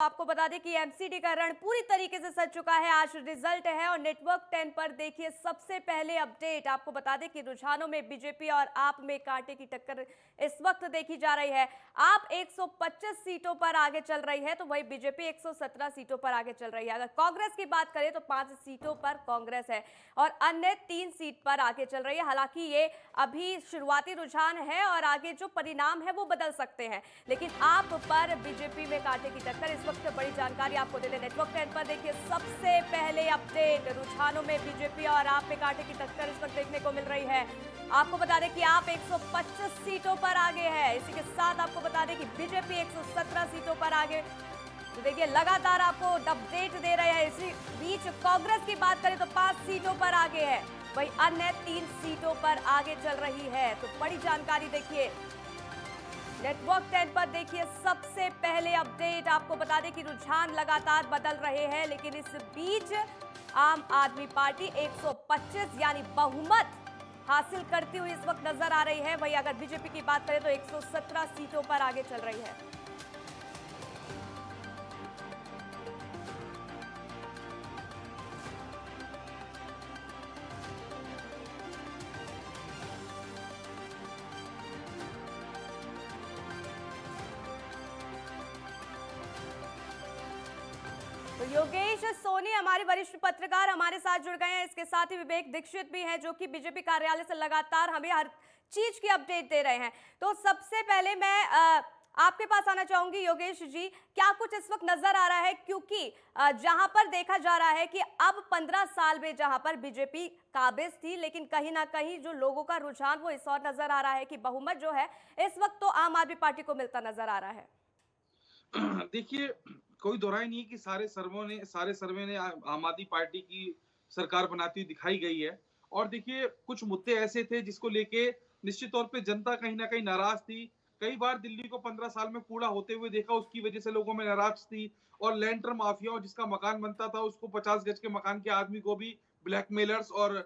आपको बता दें कि एमसीडी का रण पूरी तरीके से सज चुका है। आज रिजल्ट है और नेटवर्क 10 पर देखिए सबसे पहले अपडेट। आपको बता दें कि रुझानों में बीजेपी और आप में कांटे की टक्कर इस वक्त देखी जा रही है। आप 125 सीटों पर आगे चल रही है तो वही बीजेपी 117 सीटों पर आगे चल रही है। अगर कांग्रेस की बात करें तो 5 सीटों पर कांग्रेस है और अन्य 3 सीट पर आगे चल रही है। हालांकि ये अभी शुरुआती रुझान है और आगे जो परिणाम है वो बदल सकते हैं, लेकिन आप पर बीजेपी में कांटे की टक्कर। इस वक्त बड़ी जानकारी आपको दे दें, नेटवर्क 10 पर देखिए सबसे पहले अपडेट। रुझानों में बीजेपी और आप में कांटे की टक्कर इस वक्त देखने को मिल रही है। आपको बता दें कि आप 125 सीटों पर आगे है। इसी के साथ आपको बता दें कि बीजेपी 117 सीटों पर आगे। तो देखिए लगातार आपको अपडेट दे रहे हैं। इसी बीच कांग्रेस की बात करें तो 5 सीटों पर आगे है, वही अन्य 3 सीटों पर आगे चल रही है। तो बड़ी जानकारी देखिए नेटवर्क 10 पर देखिए सबसे पहले अपडेट। आपको बता दें कि रुझान लगातार बदल रहे हैं, लेकिन इस बीच आम आदमी पार्टी 125 यानी बहुमत हासिल करती हुई इस वक्त नजर आ रही है। वही अगर बीजेपी की बात करें तो 117 सीटों पर आगे चल रही है। तो योगेश सोनी हमारे वरिष्ठ पत्रकार हमारे साथ जुड़ गए हैं। इसके साथ ही विवेक दीक्षित भी हैं जो कि बीजेपी कार्यालय से लगातार हमें हर चीज की अपडेट दे रहे हैं। तो सबसे पहले मैं आपके पास आना चाहूंगी योगेश जी, क्या कुछ इस वक्त नजर आ रहा है? क्योंकि जहां पर देखा जा रहा है कि अब 15 साल में जहां पर बीजेपी काबिज थी, लेकिन कहीं ना कहीं जो लोगों का रुझान वो इस और नजर आ रहा है कि बहुमत जो है इस वक्त तो आम आदमी पार्टी को मिलता नजर आ रहा है। देखिए, कोई दो राय नहीं है कि सारे सर्वे ने आम आदमी पार्टी की सरकार बनाती हुई दिखाई गई है। और देखिए, कुछ मुद्दे ऐसे थे जिसको लेके निश्चित तौर पे जनता कहीं न कहीं नाराज़ थी। कई बार दिल्ली को 15 साल में कूड़ा होते हुए देखा, उसकी वजह से लोगों में नाराज़ थी। और लैंडर माफियाओं, जिसका मकान बनता था, उसको 50 गज के मकान के आदमी को भी ब्लैकमेलर्स और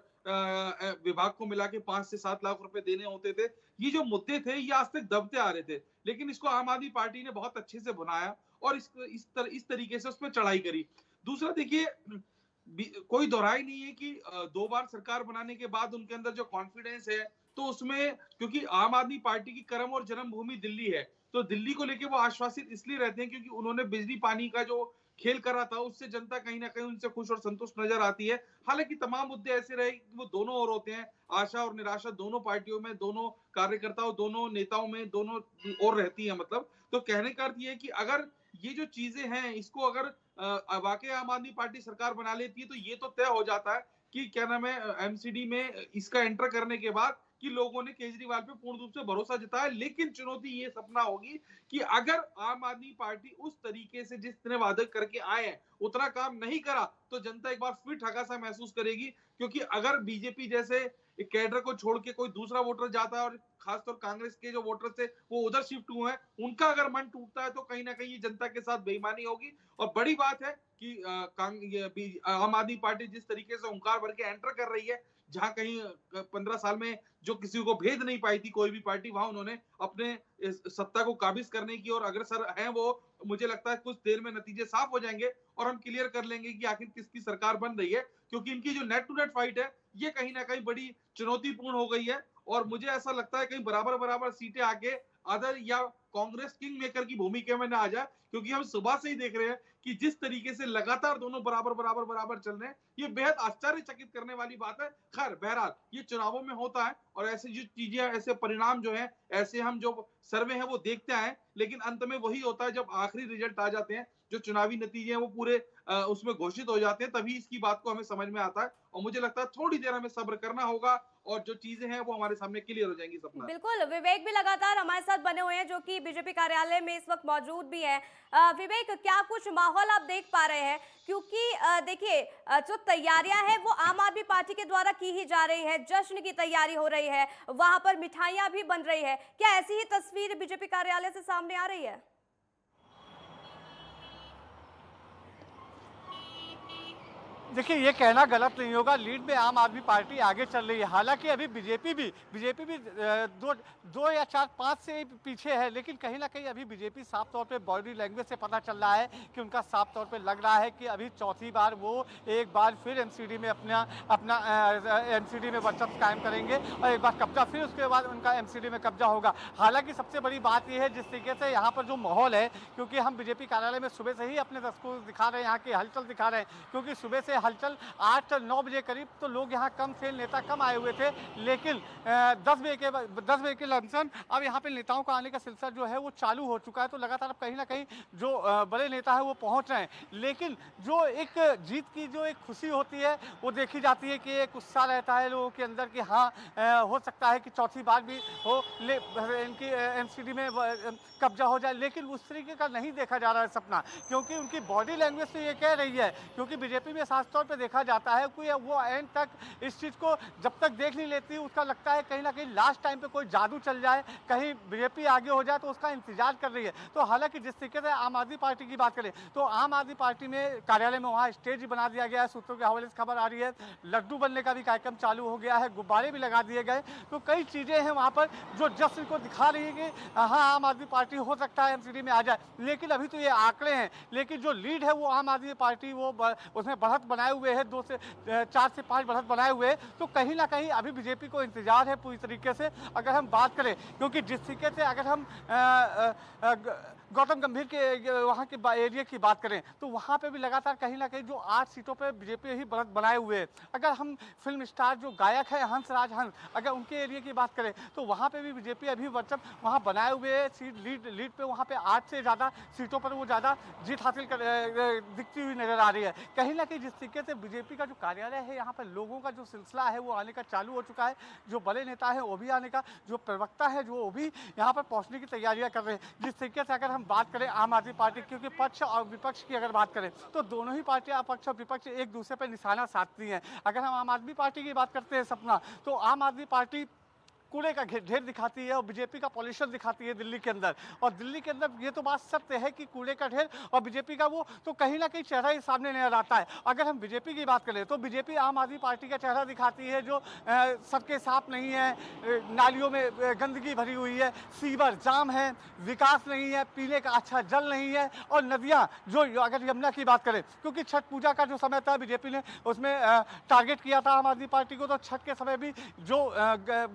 विभाग को मिला के 5 से 7 लाख रुपए देने होते थे। ये जो मुद्दे थे, ये आज तक दबते आ रहे थे। लेकिन इसको आम आदमी पार्टी ने बहुत अच्छे से भुनाया और इस तरीके से उसमें चढ़ाई करी। दूसरा देखिए, कोई दोहराई नहीं है कि 2 बार सरकार बनाने के बाद उनके अंदर जो कॉन्फिडेंस है, तो उसमें क्योंकि आम आदमी पार्टी की कर्म और जन्मभूमि दिल्ली है, तो दिल्ली को लेके वो आश्वासित इसलिए रहते हैं क्योंकि उन्होंने बिजली पानी का जो खेल करा था, उससे जनता कहीं न कहीं उनसे खुश और संतुष्ट नज़र आती है। हालाँकि तमाम मुद्दे ऐसे रहे कि वो दोनों ओर होते हैं, आशा और निराशा दोनों पार्टियों में, दोनों कार्यकर्ताओं, दोनों नेताओं में, दोनों ओर रहती है मतलब। तो कहने का अर्थ ये है कि अगर ये जो चीज़ें हैं, इसको अगर वाक़ई आम आदमी पार्टी सरकार बना लेती है, तो ये तो तय हो जाता है कि क्या नाम है, एमसीडी में इसका एंटर करने के बाद कि लोगों ने केजरीवाल पे पूर्ण रूप से भरोसा जताया। लेकिन चुनौती ये सपना होगी कि अगर आम आदमी पार्टी उस तरीके से जिस तरह वादे करके आए हैं, उतना काम नहीं करा, तो जनता एक बार फिर ठगा-सा महसूस करेगी। क्योंकि अगर बीजेपी जैसे एक कैडर को छोड़ के कोई दूसरा वोटर जाता है और खासतौर कांग्रेस के जो वोटर्स थे वो उधर शिफ्ट हुए हैं, उनका अगर मन टूटता है तो कहीं ना कहीं ये जनता के साथ बेईमानी होगी। और बड़ी बात है कि आम आदमी पार्टी जिस तरीके से हुंकार भर के एंटर कर रही है, जहां कहीं 15 साल में जो किसी को भेद नहीं पाई थी कोई भी पार्टी, वहां उन्होंने अपने सत्ता को काबिज करने की और अग्रसर हैं वो। मुझे लगता है कुछ देर में नतीजे साफ हो जाएंगे और हम क्लियर कर लेंगे कि आखिर किसकी सरकार बन रही है। क्योंकि इनकी जो नेट टू नेट फाइट है, ये कहीं ना कहीं बड़ी चुनौतीपूर्ण हो गई है। और मुझे ऐसा लगता है कहीं बराबर बराबर सीटें आके अदर या कांग्रेस किंग मेकर की भूमिका में ना आ जाए। क्योंकि हम सुबह से ही देख रहे हैं कि जिस तरीके से लगातार दोनों बराबर बराबर बराबर चल रहे हैं, ये बेहद आश्चर्यचकित करने वाली बात है। खैर बहरहाल ये चुनावों में होता है और ऐसी जो चीजें, ऐसे परिणाम जो है, ऐसे हम जो सर्वे है वो देखते आए। लेकिन अंत में वही होता है, जब आखिरी रिजल्ट आ जाते हैं, जो चुनावी नतीजे हैं वो पूरे उसमें घोषित हो जाते हैं, तभी इसकी बात को हमें समझ में आता है। और मुझे लगता है थोड़ी देर हमें सब्र करना होगा और जो चीजें हैं वो हमारे सामने क्लियर हो जाएंगी सपना। बिल्कुल, विवेक भी लगातार हमारे साथ बने हुए हैं जो कि बीजेपी कार्यालय में इस वक्त मौजूद भी है। विवेक, क्या कुछ माहौल आप देख पा रहे हैं? क्योंकि देखिए जो तैयारियां हैं वो आम आदमी पार्टी के द्वारा की ही जा रही है, जश्न की तैयारी हो रही है, वहां पर मिठाइयां भी बन रही है। क्या ऐसी ही तस्वीर बीजेपी कार्यालय से सामने आ रही है? देखिए, ये कहना गलत नहीं होगा, लीड में आम आदमी पार्टी आगे चल रही है। हालांकि अभी बीजेपी भी दो या चार पाँच से पीछे है, लेकिन कहीं ना कहीं अभी बीजेपी साफ तौर पे बॉडी लैंग्वेज से पता चल रहा है कि उनका साफ तौर पे लग रहा है कि अभी चौथी बार वो एक बार फिर एमसीडी में अपना एमसीडी में वर्चस्व कायम करेंगे और एक बार कब्जा, फिर उसके बाद उनका एमसीडी में कब्जा होगा। हालांकि सबसे बड़ी बात यह है जिस तरीके से यहाँ पर जो माहौल है, क्योंकि हम बीजेपी कार्यालय में सुबह से ही अपने दर्शकों को दिखा रहे हैं, यहाँ की हलचल दिखा रहे हैं, क्योंकि सुबह से हलचल 8-9 बजे करीब तो लोग यहाँ कम थे, नेता कम आए हुए थे, लेकिन 10 बजे के लमसम अब यहाँ पे नेताओं का आने का सिलसिला जो है वो चालू हो चुका है। तो लगातार अब कहीं ना कहीं जो बड़े नेता है वो पहुँच रहे हैं, लेकिन जो एक जीत की जो एक खुशी होती है वो देखी जाती है कि एक उत्साह रहता है लोगों के अंदर कि हाँ हो सकता है कि चौथी बार भी हो इनकी एमसीडी में कब्जा हो जाए, लेकिन उस तरीके का नहीं देखा जा रहा है सपना, क्योंकि उनकी बॉडी लैंग्वेज तो ये कह रही है, क्योंकि बीजेपी में खास तौर पे देखा जाता है कि वो एंड तक इस चीज़ को जब तक देख नहीं लेती, उसका लगता है कहीं ना कहीं लास्ट टाइम पे कोई जादू चल जाए, कहीं बीजेपी आगे हो जाए, तो उसका इंतजार कर रही है। तो हालांकि जिस तरीके से आम आदमी पार्टी की बात करें तो आम आदमी पार्टी में कार्यालय में वहाँ स्टेज बना दिया गया है, सूत्रों के हवाले से खबर आ रही है, लड्डू बनने का भी कार्यक्रम चालू हो गया है, गुब्बारे भी लगा दिए गए, तो कई चीज़ें हैं वहाँ पर जो जश्न को दिखा रही है कि हाँ आम आदमी पार्टी हो सकता है एमसीडी में आ जाए। लेकिन अभी तो ये आंकड़े हैं, लेकिन जो लीड है वो आम आदमी पार्टी वो उसमें बढ़त बनाए हुए है, 4 से 5 बढ़त बनाए हुए हैं। तो कहीं ना कहीं अभी बीजेपी को इंतजार है पूरी तरीके से, अगर हम बात करें, क्योंकि जिस तरीके से अगर हम गौतम गंभीर के वहाँ के एरिया की बात करें तो वहाँ पे भी लगातार कहीं ना कहीं जो 8 सीटों पे बीजेपी ही बढ़त बनाए हुए है। अगर हम फिल्म स्टार जो गायक है हंसराज हंस, अगर उनके एरिया की बात करें तो वहाँ पे भी बीजेपी अभी वर्चस्व वहाँ बनाए हुए है, सीट लीड पे वहाँ पे 8 से ज़्यादा सीटों पर वो ज़्यादा जीत हासिल दिखती हुई नजर आ रही है। कहीं ना कहीं जिस तरीके से बीजेपी का जो कार्यालय है यहाँ पर लोगों का जो सिलसिला है वो आने का चालू हो चुका है, जो बड़े नेता है वो भी आने का, जो प्रवक्ता है जो वो भी यहाँ पर पहुँचने की तैयारियाँ कर रहे हैं। जिस तरीके से अगर हम बात करें आम आदमी पार्टी, क्योंकि पक्ष और विपक्ष की अगर बात करें तो दोनों ही पार्टियां पक्ष और विपक्ष एक दूसरे पर निशाना साधती हैं। अगर हम आम आदमी पार्टी की बात करते हैं सपना, तो आम आदमी पार्टी कूड़े का ढेर दिखाती है और बीजेपी का पॉल्यूशन दिखाती है दिल्ली के अंदर, और दिल्ली के अंदर ये तो बात सत्य है कि कूड़े का ढेर और बीजेपी का वो तो कहीं ना कहीं चेहरा ही सामने नजर आता है। अगर हम बीजेपी की बात करें तो बीजेपी आम आदमी पार्टी का चेहरा दिखाती है जो सड़कें साफ नहीं है, नालियों में गंदगी भरी हुई है, सीवर जाम है, विकास नहीं है, पीने का अच्छा जल नहीं है, और नदियाँ जो अगर यमुना की बात करें, क्योंकि छठ पूजा का जो समय था बीजेपी ने उसमें टारगेट किया था आम आदमी पार्टी को, तो छठ के समय भी जो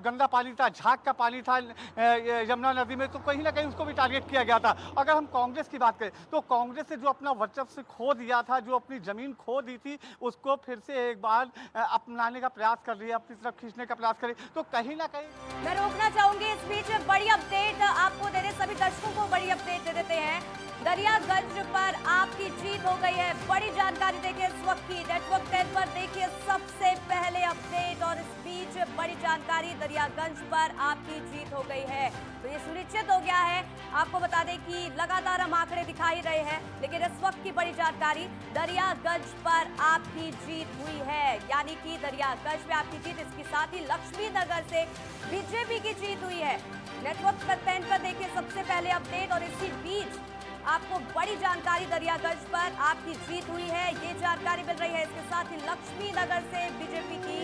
गंदा पानी था, झाग का पानी था यमुना नदी में, तो कहीं ना कहीं उसको भी टारगेट किया गया था। अगर हम कांग्रेस की बात करें तो कांग्रेस ने जो अपना वर्चस्व खो दिया था, जो अपनी जमीन खो दी थी, उसको फिर से एक बार अपनाने का प्रयास कर रही है, अपनी तरफ खींचने का प्रयास कर रही है। तो कहीं ना कहीं मैं रोकना चाहूंगी इस बीच बड़ी अपडेट आपको दे रहे, सभी दर्शकों को बड़ी अपडेट दे देते हैं। दरियागंज पर आपकी जीत हो गई है, बड़ी जानकारी देखिए इस वक्त की नेटवर्क 10 पर, देखिए सबसे पहले अपडेट, और इस बीच बड़ी जानकारी, दरियागंज पर आपकी जीत हो गई है, तो ये सुनिश्चित हो गया है। आपको बता दें कि लगातार हम आंकड़े दिखा ही रहे हैं, लेकिन इस वक्त की बड़ी जानकारी, दरियागंज पर आपकी जीत हुई है, यानी कि दरियागंज में आपकी जीत, इसके साथ ही लक्ष्मी नगर से बीजेपी की जीत हुई है। नेटवर्क 10 पर देखिए सबसे पहले अपडेट, और इसी बीच आपको बड़ी जानकारी, दरियागंज पर आपकी जीत हुई है, ये जानकारी मिल रही है। इसके साथ ही लक्ष्मी नगर से बीजेपी की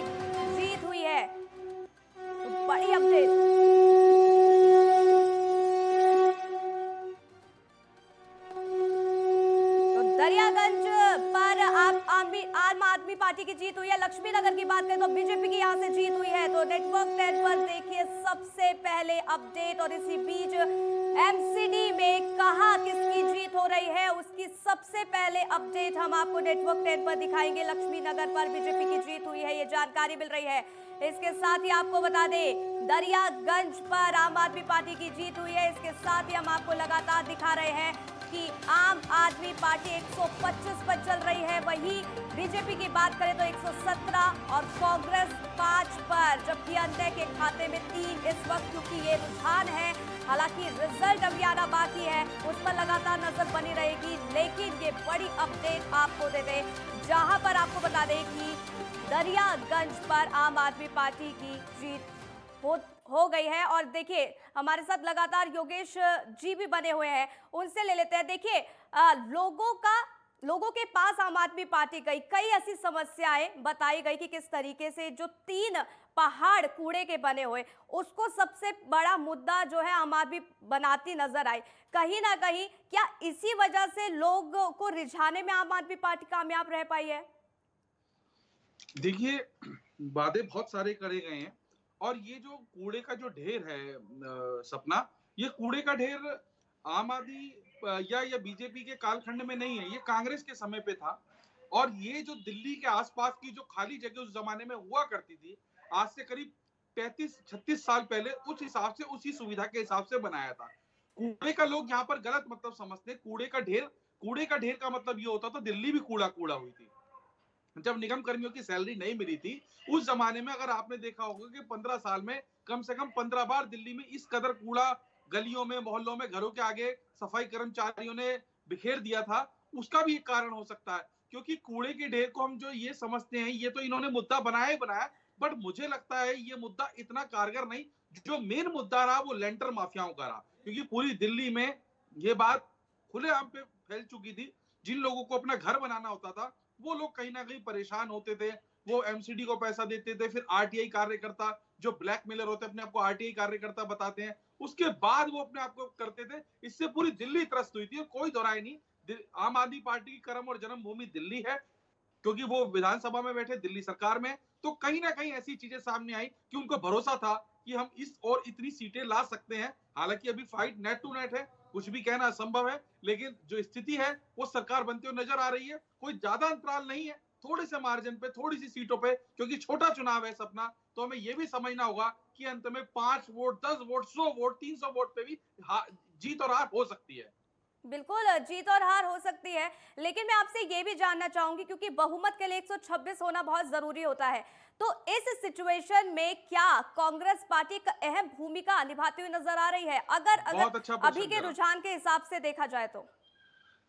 जीत हुई है, तो बड़ी अपडेट। दरियागंज पर आम आदमी पार्टी की जीत हुई है। लक्ष्मी नगर की बात करें तो बीजेपी की यहां से जीत हुई है। तो नेटवर्क 10 पर देखिए सबसे पहले अपडेट, और इसी बीच एमसीडी में कहां किसकी जीत हो रही है उसकी सबसे पहले अपडेट हम आपको नेटवर्क 10 पर दिखाएंगे। लक्ष्मी नगर पर बीजेपी की जीत हुई है, ये जानकारी मिल रही है। इसके साथ ही आपको बता दें दरियागंज पर आम आदमी पार्टी की जीत हुई है। इसके साथ ही हम आपको लगातार दिखा रहे हैं कि आम आदमी पार्टी 125 पर चल रही है, वहीं बीजेपी की बात करें तो 117 और कांग्रेस 5 पर, जबकि अन्य के खाते में 3 इस वक्त, क्योंकि ये रुझान है। हालांकि रिजल्ट अभी आना बाकी है, उस पर लगातार नजर बनी रहेगी, लेकिन ये बड़ी अपडेट आपको दे दें, जहां पर आपको बता दें कि दरियागंज पर आम आदमी पार्टी की जीत हो गई है। और देखिए हमारे साथ लगातार योगेश जी भी बने हुए हैं, उनसे ले लेते हैं। देखिए लोगों का लोगों के पास आम आदमी पार्टी गई, कई ऐसी समस्याएं बताई गई कि किस तरीके से जो 3 पहाड़ कूड़े के बने हुए, उसको सबसे बड़ा मुद्दा जो है आम आदमी बनाती नजर आई। कहीं ना कहीं क्या इसी वजह से लोगों को रिझाने में आम आदमी पार्टी कामयाब रह पाई है? देखिए, वादे बहुत सारे करे गए हैं और ये जो कूड़े का जो ढेर है सपना, ये कूड़े का ढेर आम आदमी या बीजेपी के कालखंड में नहीं है, ये कांग्रेस के समय पे था। और ये जो दिल्ली के आसपास की जो खाली जगह उस जमाने में हुआ करती थी, आज से करीब 35-36 साल पहले उस हिसाब से, उसी सुविधा के हिसाब से बनाया था। कूड़े का लोग यहाँ पर गलत मतलब समझते हैं। कूड़े का ढेर का मतलब ये होता था दिल्ली भी कूड़ा कूड़ा हुई थी। जब निगम कर्मियों की सैलरी नहीं मिली थी उस जमाने में, अगर आपने देखा होगा कि 15 साल में कम से कम 15 बार दिल्ली में इस कदर कूड़ा गलियों में, मोहल्लों में, घरों के आगे सफाई कर्मचारियों ने बिखेर दिया था, उसका भी एक कारण हो सकता है। क्योंकि कूड़े के ढेर को हम जो ये समझते हैं, ये तो इन्होंने मुद्दा बनाया ही बनाया, बट मुझे लगता है ये मुद्दा इतना कारगर नहीं। जो मेन मुद्दा रहा वो लेंटर माफियाओं का रहा, क्योंकि पूरी दिल्ली में ये बात खुलेआम पे फैल चुकी थी। जिन लोगों को अपना घर बनाना होता था वो लोग कहीं ना कहीं परेशान होते थे, वो एमसीडी को पैसा देते थे, फिर आरटीआई कार्यकर्ता जो ब्लैकमेलर होते हैं, अपने आप को आरटीआई कार्यकर्ता बताते हैं, उसके बाद वो अपने आप को करते थे। इससे पूरी दिल्ली त्रस्त हुई थी, कोई दोहराई नहीं। आम आदमी पार्टी की कर्म और जन्मभूमि दिल्ली है, क्योंकि वो विधानसभा में बैठे, दिल्ली सरकार में, तो कहीं ना कहीं ऐसी चीजें सामने आई कि उनको भरोसा था कि हम इस और इतनी सीटें ला सकते हैं। हालांकि अभी फाइट नेट टू नेट है, कुछ भी कहना असंभव है, लेकिन जो स्थिति है वो सरकार बनते हुए नजर आ रही है। कोई ज्यादा अंतराल नहीं है, थोड़े से मार्जिन पे, थोड़ी सी सीटों पे, क्योंकि छोटा चुनाव है सपना, तो हमें यह भी समझना होगा कि अंत में 5 वोट, 10 वोट, 100 वोट, 300 वोट पे भी जीत और हार हो सकती है। बिल्कुल, जीत और हार हो सकती है, लेकिन मैं आपसे ये भी जानना चाहूंगी, क्योंकि बहुमत के लिए 126 होना बहुत जरूरी होता है, तो इस सिचुएशन में क्या कांग्रेस पार्टी का अहम भूमिका निभाती हुई नजर आ रही है, अगर अच्छा अभी के रुझान के हिसाब से देखा जाए तो?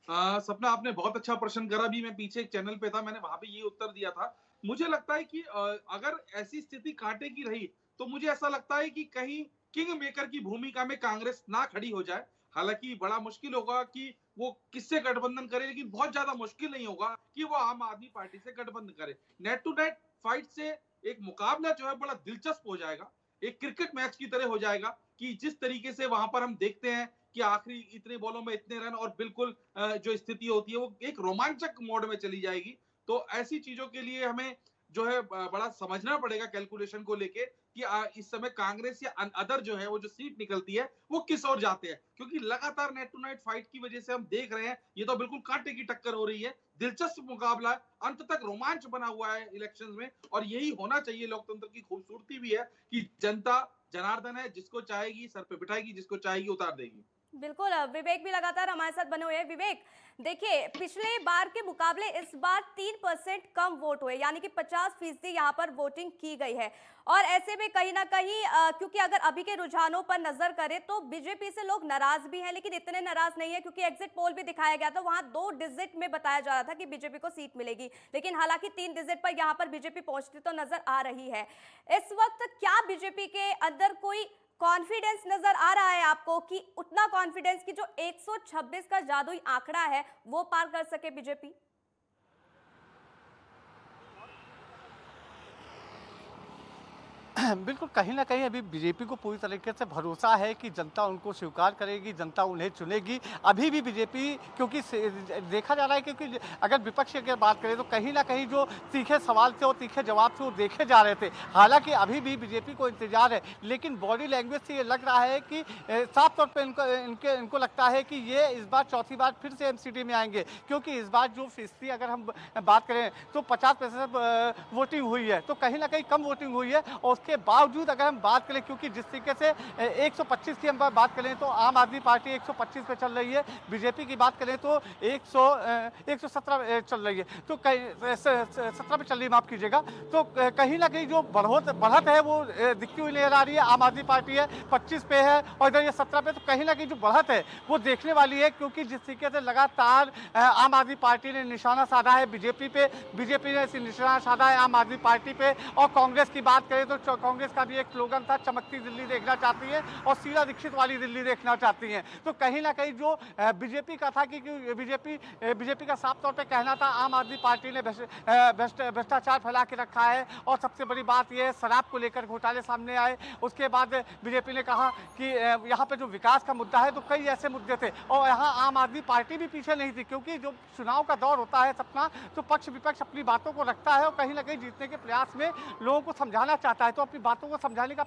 सपना, आपने बहुत अच्छा प्रश्न करा। भी मैं पीछे एक चैनल पे था, मैंने वहां पे ये उत्तर दिया था। मुझे लगता है कि अगर ऐसी स्थिति कांटे की रही तो मुझे ऐसा लगता है कि कहीं किंग मेकर की भूमिका में कांग्रेस ना खड़ी हो जाए। हालांकि बड़ा मुश्किल होगा कि वो किससे गठबंधन करे, लेकिन बहुत ज्यादा मुश्किल नहीं होगा कि वो आम आदमी पार्टी से गठबंधन करे। नेट टू नेट फाइट से एक मुकाबला जो है बड़ा दिलचस्प हो जाएगा, एक क्रिकेट मैच की तरह हो जाएगा, कि जिस तरीके से वहां पर हम देखते हैं कि आखिरी इतने बॉलों में इतने रन, और बिल्कुल जो स्थिति होती है वो एक रोमांचक मोड में चली जाएगी। तो ऐसी चीजों के लिए हमें जो है बड़ा समझना पड़ेगा कैलकुलेशन को लेके कि इस समय कांग्रेस या अदर जो है वो जो सीट निकलती है वो किस ओर जाते हैं। क्योंकि लगातार नेट टू नेट फाइट की वजह से हम देख रहे हैं, ये तो बिल्कुल कांटे की टक्कर हो रही है, दिलचस्प मुकाबला है, अंत तक रोमांच बना हुआ है इलेक्शंस में। और यही होना चाहिए, लोकतंत्र की खूबसूरती भी है कि जनता जनार्दन है, जिसको चाहेगी सर पे बिठाएगी, जिसको चाहेगी उतार देगी। बिल्कुल, विवेक भी लगातार हमारे साथ बने हुए हैं। विवेक, देखिए, पिछले बार के मुकाबले इस बार 3% कम वोट हुए, यानी कि 50% यहाँ पर वोटिंग की गई है। और ऐसे में कहीं ना कहीं क्योंकि अगर अभी के रुझानों पर नजर करें तो बीजेपी से लोग नाराज भी हैं, लेकिन इतने नाराज नहीं है, क्योंकि एग्जिट पोल भी दिखाया गया था, वहां 2 डिजिट में बताया जा रहा था कि बीजेपी को सीट मिलेगी, लेकिन हालांकि 3 डिजिट पर यहाँ पर बीजेपी पहुंचती तो नजर आ रही है। इस वक्त क्या बीजेपी के अंदर कोई कॉन्फिडेंस नजर आ रहा है आपको, कि उतना कॉन्फिडेंस कि जो 126 का जादुई आंकड़ा है वो पार कर सके बीजेपी? बिल्कुल, कहीं न कहीं अभी बीजेपी को पूरी तरीके से भरोसा है कि जनता उनको स्वीकार करेगी, जनता उन्हें चुनेगी। अभी भी बीजेपी, क्योंकि देखा जा रहा है, क्योंकि अगर विपक्ष की अगर बात करें तो कहीं न कहीं जो तीखे सवाल थे और तीखे जवाब थे वो देखे जा रहे थे। हालाँकि अभी भी बीजेपी को इंतजार है, लेकिन बॉडी लैंग्वेज से ये लग रहा है कि साफ तौर पर इनको लगता है कि ये इस बार चौथी बार फिर से एमसीडी में आएंगे, क्योंकि इस बार जो फीसदी अगर हम बात करें तो 50% वोटिंग हुई है, तो कहीं न कहीं कम वोटिंग हुई है। और के बावजूद अगर हम बात करें, क्योंकि जिस तरीके से 125 की हम बात करें तो आम आदमी पार्टी 125 पे चल रही है, बीजेपी की बात करें तो 117 चल रही है, तो 17 पे चल रही है, माफ कीजिएगा। तो कहीं ना कहीं जो बढ़त है वो दिखती हुई नजर आ रही है। आम आदमी पार्टी है 25 पे है और इधर ये 17 पे, तो कहीं ना कहीं जो बढ़त है वो देखने वाली है, क्योंकि जिस तरीके से लगातार आम आदमी पार्टी ने निशाना साधा है बीजेपी पे, बीजेपी ने निशाना साधा है आम आदमी पार्टी पे। और कांग्रेस की बात करें तो कांग्रेस का भी एक स्लोगन था, चमकती दिल्ली देखना चाहती है और शीला दीक्षित वाली दिल्ली देखना चाहती हैं। तो कहीं ना कहीं जो बीजेपी का था कि बीजेपी का साफ तौर पे कहना था आम आदमी पार्टी ने भ्रष्टाचार फैला के रखा है और सबसे बड़ी बात यह शराब को लेकर घोटाले सामने आए। उसके बाद बीजेपी ने कहा कि यहाँ पे जो विकास का मुद्दा है, तो कई ऐसे मुद्दे थे और यहाँ आम आदमी पार्टी भी पीछे नहीं थी, क्योंकि जो चुनाव का दौर होता है सपना, तो पक्ष विपक्ष अपनी बातों को रखता है और कहीं ना कहीं जीतने के प्रयास में लोगों को समझाना चाहता है। तो अपनी बातों को समझाने का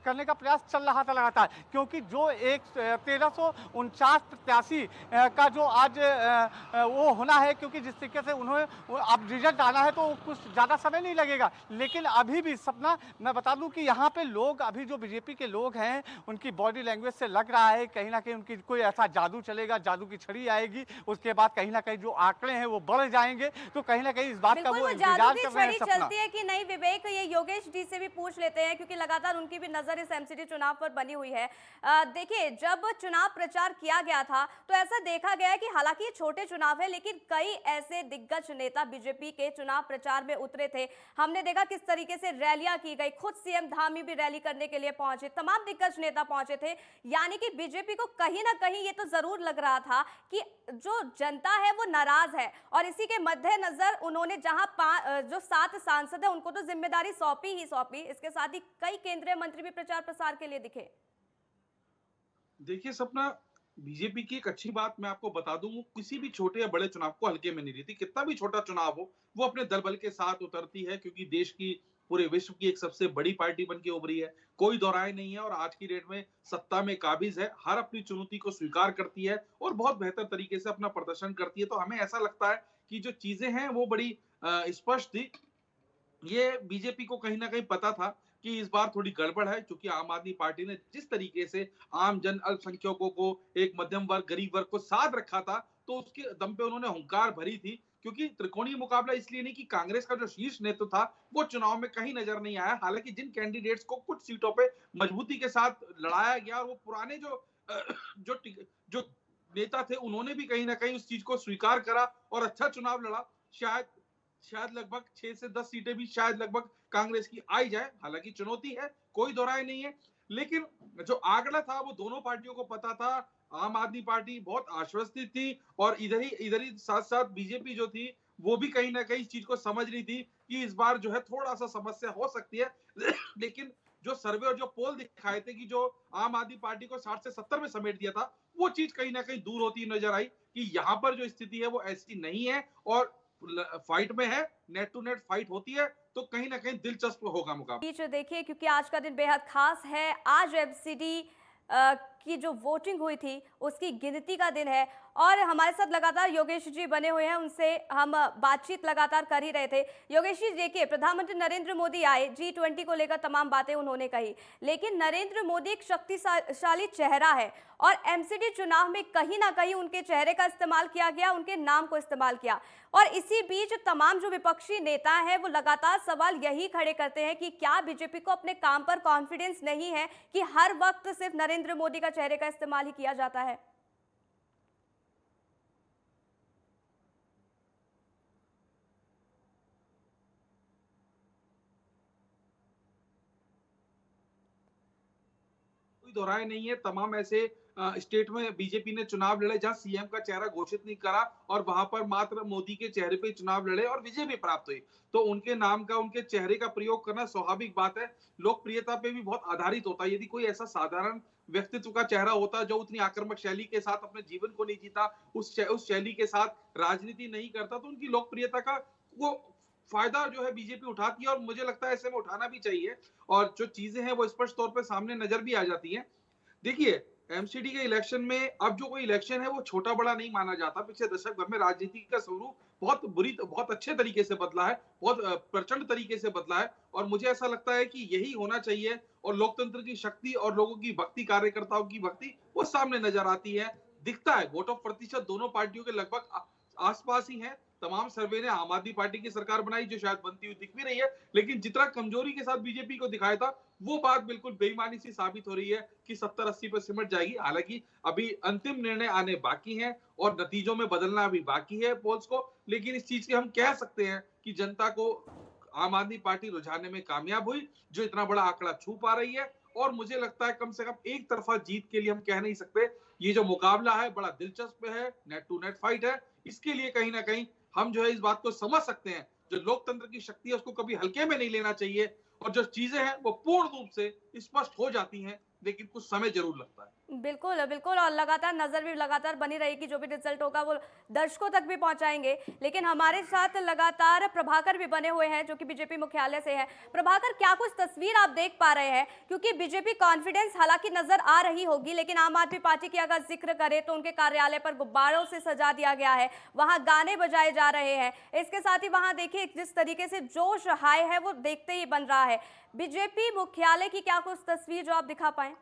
करने का प्रयास चल रहा था लगातार, क्योंकि जो एक 1349 प्रत्याशी का जो आज वो होना है, क्योंकि जिस तरीके से उन्होंने अब रिजल्ट आना है तो कुछ ज़्यादा समय नहीं लगेगा। लेकिन अभी भी सपना, मैं बता दूं कि यहाँ पे लोग, अभी जो बीजेपी के लोग हैं, उनकी बॉडी लैंग्वेज से लग रहा है कहीं ना कहीं उनकी कोई ऐसा जादू चलेगा, जादू की छड़ी आएगी, उसके बाद कहीं ना कहीं जो आंकड़े हैं वो बढ़ जाएंगे। तो कहीं ना कहीं इस बात का वो इंतजार कर रहे हैं। चलती है कि नहीं विवेक, ये योगेश जी से भी पूछ लेते हैं, क्योंकि लगातार उनकी भी नजर इस एमसीडी चुनाव पर बनी हुई है। देखिए, जब चुनाव प्रचार किया गया था तो ऐसा देखा गया कि हालांकि ये छोटे चुनाव है, लेकिन कई ऐसे दिग्गज नेता बीजेपी के चुनाव प्रचार में उतरे थे। हमने देखा किस तरीके से रैलियां की गई, खुद सीएम धामी भी रैली करने के लिए पहुंचे, तमाम दिग्गज नेता पहुंचे थे। यानी कि बीजेपी को कहीं ना कहीं ये तो जरूर लग रहा था कि जो जनता है वो नाराज है, और इसी के मद्देनजर उन्होंने जहां जो 7 सांसद है उनको तो जिम्मेदारी सौंपी ही सौंपी, इसके साथ ही कई केंद्रीय मंत्री भी प्रचार प्रसार के लिए दिखे। देखिए सपना, बीजेपी की एक अच्छी बात मैं आपको बता दूं, वो किसी भी छोटे या बड़े चुनाव को हल्के में नहीं लेती। कितना भी छोटा चुनाव हो, वो अपने दल बल के साथ उतरती है, क्योंकि देश की, पूरे विश्व की एक सबसे बड़ी पार्टी बन के उभरी है, कोई दो राय नहीं है, और आज की डेट में सत्ता में काबिज है, हर अपनी चुनौती को स्वीकार करती है और बहुत बेहतर तरीके से अपना प्रदर्शन करती है। तो हमें ऐसा लगता है कि जो चीजें हैं वो बड़ी स्पष्ट थी। ये बीजेपी को कहीं ना कहीं पता था कि इस बार थोड़ी गड़बड़ है, क्योंकि आम आदमी पार्टी ने जिस तरीके से आम जन, अल्पसंख्यकों को, एक मध्यम वर्ग, गरीब वर्ग को साथ रखा था, तो उसके दम पे उन्होंने हुंकार भरी थी। क्योंकि त्रिकोणीय मुकाबला इसलिए नहीं कि कांग्रेस का जो शीर्ष नेतृत्व था वो चुनाव में कहीं नजर नहीं आया। हालांकि जिन कैंडिडेट्स को कुछ सीटों पे मजबूती के साथ लड़ाया गया, और वो पुराने जो जो नेता थे, उन्होंने भी कहीं ना कहीं उस चीज को स्वीकार करा और अच्छा चुनाव लड़ा। शायद लगभग 6 से 10 सीटें भी शायद लगभग कांग्रेस की आई जाए। हालांकि चुनौती है, कोई दो राय नहीं है, लेकिन जो आंकड़ा था वो दोनों पार्टियों को पता था। आम आदमी पार्टी बहुत आश्वस्त थी, और इधर ही साथ साथ बीजेपी जो थी वो भी कहीं ना कहीं इस चीज को समझ रही थी कि इस बार जो है थोड़ा सा समस्या हो सकती है। लेकिन जो सर्वे और जो पोल दिखाए थे कि जो आम आदमी पार्टी को 60 से 70 में समेट दिया था, वो चीज कहीं ना कहीं दूर होती नजर आई कि यहाँ पर जो स्थिति है वो ऐसी नहीं है, और फाइट में है, नेट टू नेट फाइट होती है, तो कहीं ना कहीं दिलचस्प होगा मुकाबला। देखिए, क्योंकि आज का दिन बेहद खास है, आज एमसीडी की जो वोटिंग हुई थी उसकी गिनती का दिन है, और हमारे साथ लगातार योगेश जी बने हुए हैं, उनसे हम बातचीत लगातार कर ही रहे थे। योगेश जी, देखिए, प्रधानमंत्री नरेंद्र मोदी आए, G20 को लेकर तमाम बातें उन्होंने कही, लेकिन नरेंद्र मोदी एक शक्तिशाली चेहरा है, और एमसीडी चुनाव में कहीं ना कहीं उनके चेहरे का इस्तेमाल किया गया, उनके नाम को इस्तेमाल किया। और इसी बीच तमाम जो विपक्षी नेता हैं वो लगातार सवाल यही खड़े करते हैं कि क्या बीजेपी को अपने काम पर कॉन्फिडेंस नहीं है कि हर वक्त सिर्फ नरेंद्र मोदी का चेहरे का इस्तेमाल ही किया जाता है। कोई दोहराए नहीं है, तमाम ऐसे स्टेट में बीजेपी ने चुनाव लड़े जहां सीएम का चेहरा घोषित नहीं करा, और वहां पर मात्र मोदी के चेहरे पे चुनाव लड़े और विजय भी प्राप्त हुई। तो उनके नाम का, उनके चेहरे का प्रयोग करना स्वाभाविक बात है, लोकप्रियता पे भी बहुत आधारित होता है। यदि कोई ऐसा साधारण व्यक्तित्व का चेहरा होता जो उतनी आक्रामक शैली के साथ अपने जीवन को नहीं जीता, उस शैली के साथ राजनीति नहीं करता, तो उनकी लोकप्रियता का वो फायदा जो है बीजेपी उठाती है, और मुझे लगता है ऐसे में उठाना भी चाहिए। और जो चीजें हैं वो स्पष्ट तौर पर सामने नजर भी आ जाती हैं। देखिए, एमसीडी के इलेक्शन में अब जो कोई इलेक्शन है वो छोटा बड़ा नहीं माना जाता। पिछले दशक भर में राजनीति का स्वरूप बहुत अच्छे तरीके से बदला है, बहुत प्रचंड तरीके से बदला है, और मुझे ऐसा लगता है कि यही होना चाहिए। और लोकतंत्र की शक्ति और लोगों की भक्ति, कार्यकर्ताओं की भक्ति, वो सामने नजर आती है, दिखता है। वोट ऑफ प्रतिशत दोनों पार्टियों के लगभग आसपास ही है। तमाम सर्वे ने आम आदमी पार्टी की सरकार बनाई, जो शायद बनती हुई दिख भी रही है, लेकिन जितना कमजोरी के साथ बीजेपी को दिखाया था, वो बात बिल्कुल बेईमानी सी साबित हो रही है कि 70-80 पर सिमट जाएगी। हालांकि अभी अंतिम निर्णय आने बाकी हैं और नतीजों में बदलना भी बाकी है पोल्स को, लेकिन इस चीज के हम कह सकते हैं कि जनता को आम आदमी पार्टी रुझाने में कामयाब हुई, जो इतना बड़ा आंकड़ा छू पा रही है। और मुझे लगता है कम से कम एक तरफा जीत के लिए हम कह नहीं सकते। ये जो मुकाबला है बड़ा दिलचस्प है, नेट टू नेट फाइट है। इसके लिए कहीं ना कहीं हम जो है इस बात को समझ सकते हैं, जो लोकतंत्र की शक्ति है उसको कभी हल्के में नहीं लेना चाहिए, और जो चीजें हैं वो पूर्ण रूप से स्पष्ट हो जाती हैं, लेकिन कुछ समय जरूर लगता है। बिल्कुल, बिल्कुल, और लगातार नज़र भी लगातार बनी रहेगी, जो भी रिजल्ट होगा वो दर्शकों तक भी पहुंचाएंगे। लेकिन हमारे साथ लगातार प्रभाकर भी बने हुए हैं, जो कि बीजेपी मुख्यालय से है। प्रभाकर, क्या कुछ तस्वीर आप देख पा रहे हैं? क्योंकि बीजेपी कॉन्फिडेंस हालांकि नजर आ रही होगी, लेकिन आम आदमी पार्टी की अगर जिक्र करें तो उनके कार्यालय पर गुब्बारों से सजा दिया गया है, वहां गाने बजाए जा रहे हैं। इसके साथ ही वहां देखिए जिस तरीके से जोश हाय है वो देखते ही बन रहा है। बीजेपी मुख्यालय की क्या कुछ तस्वीर जो आप दिखा पाए?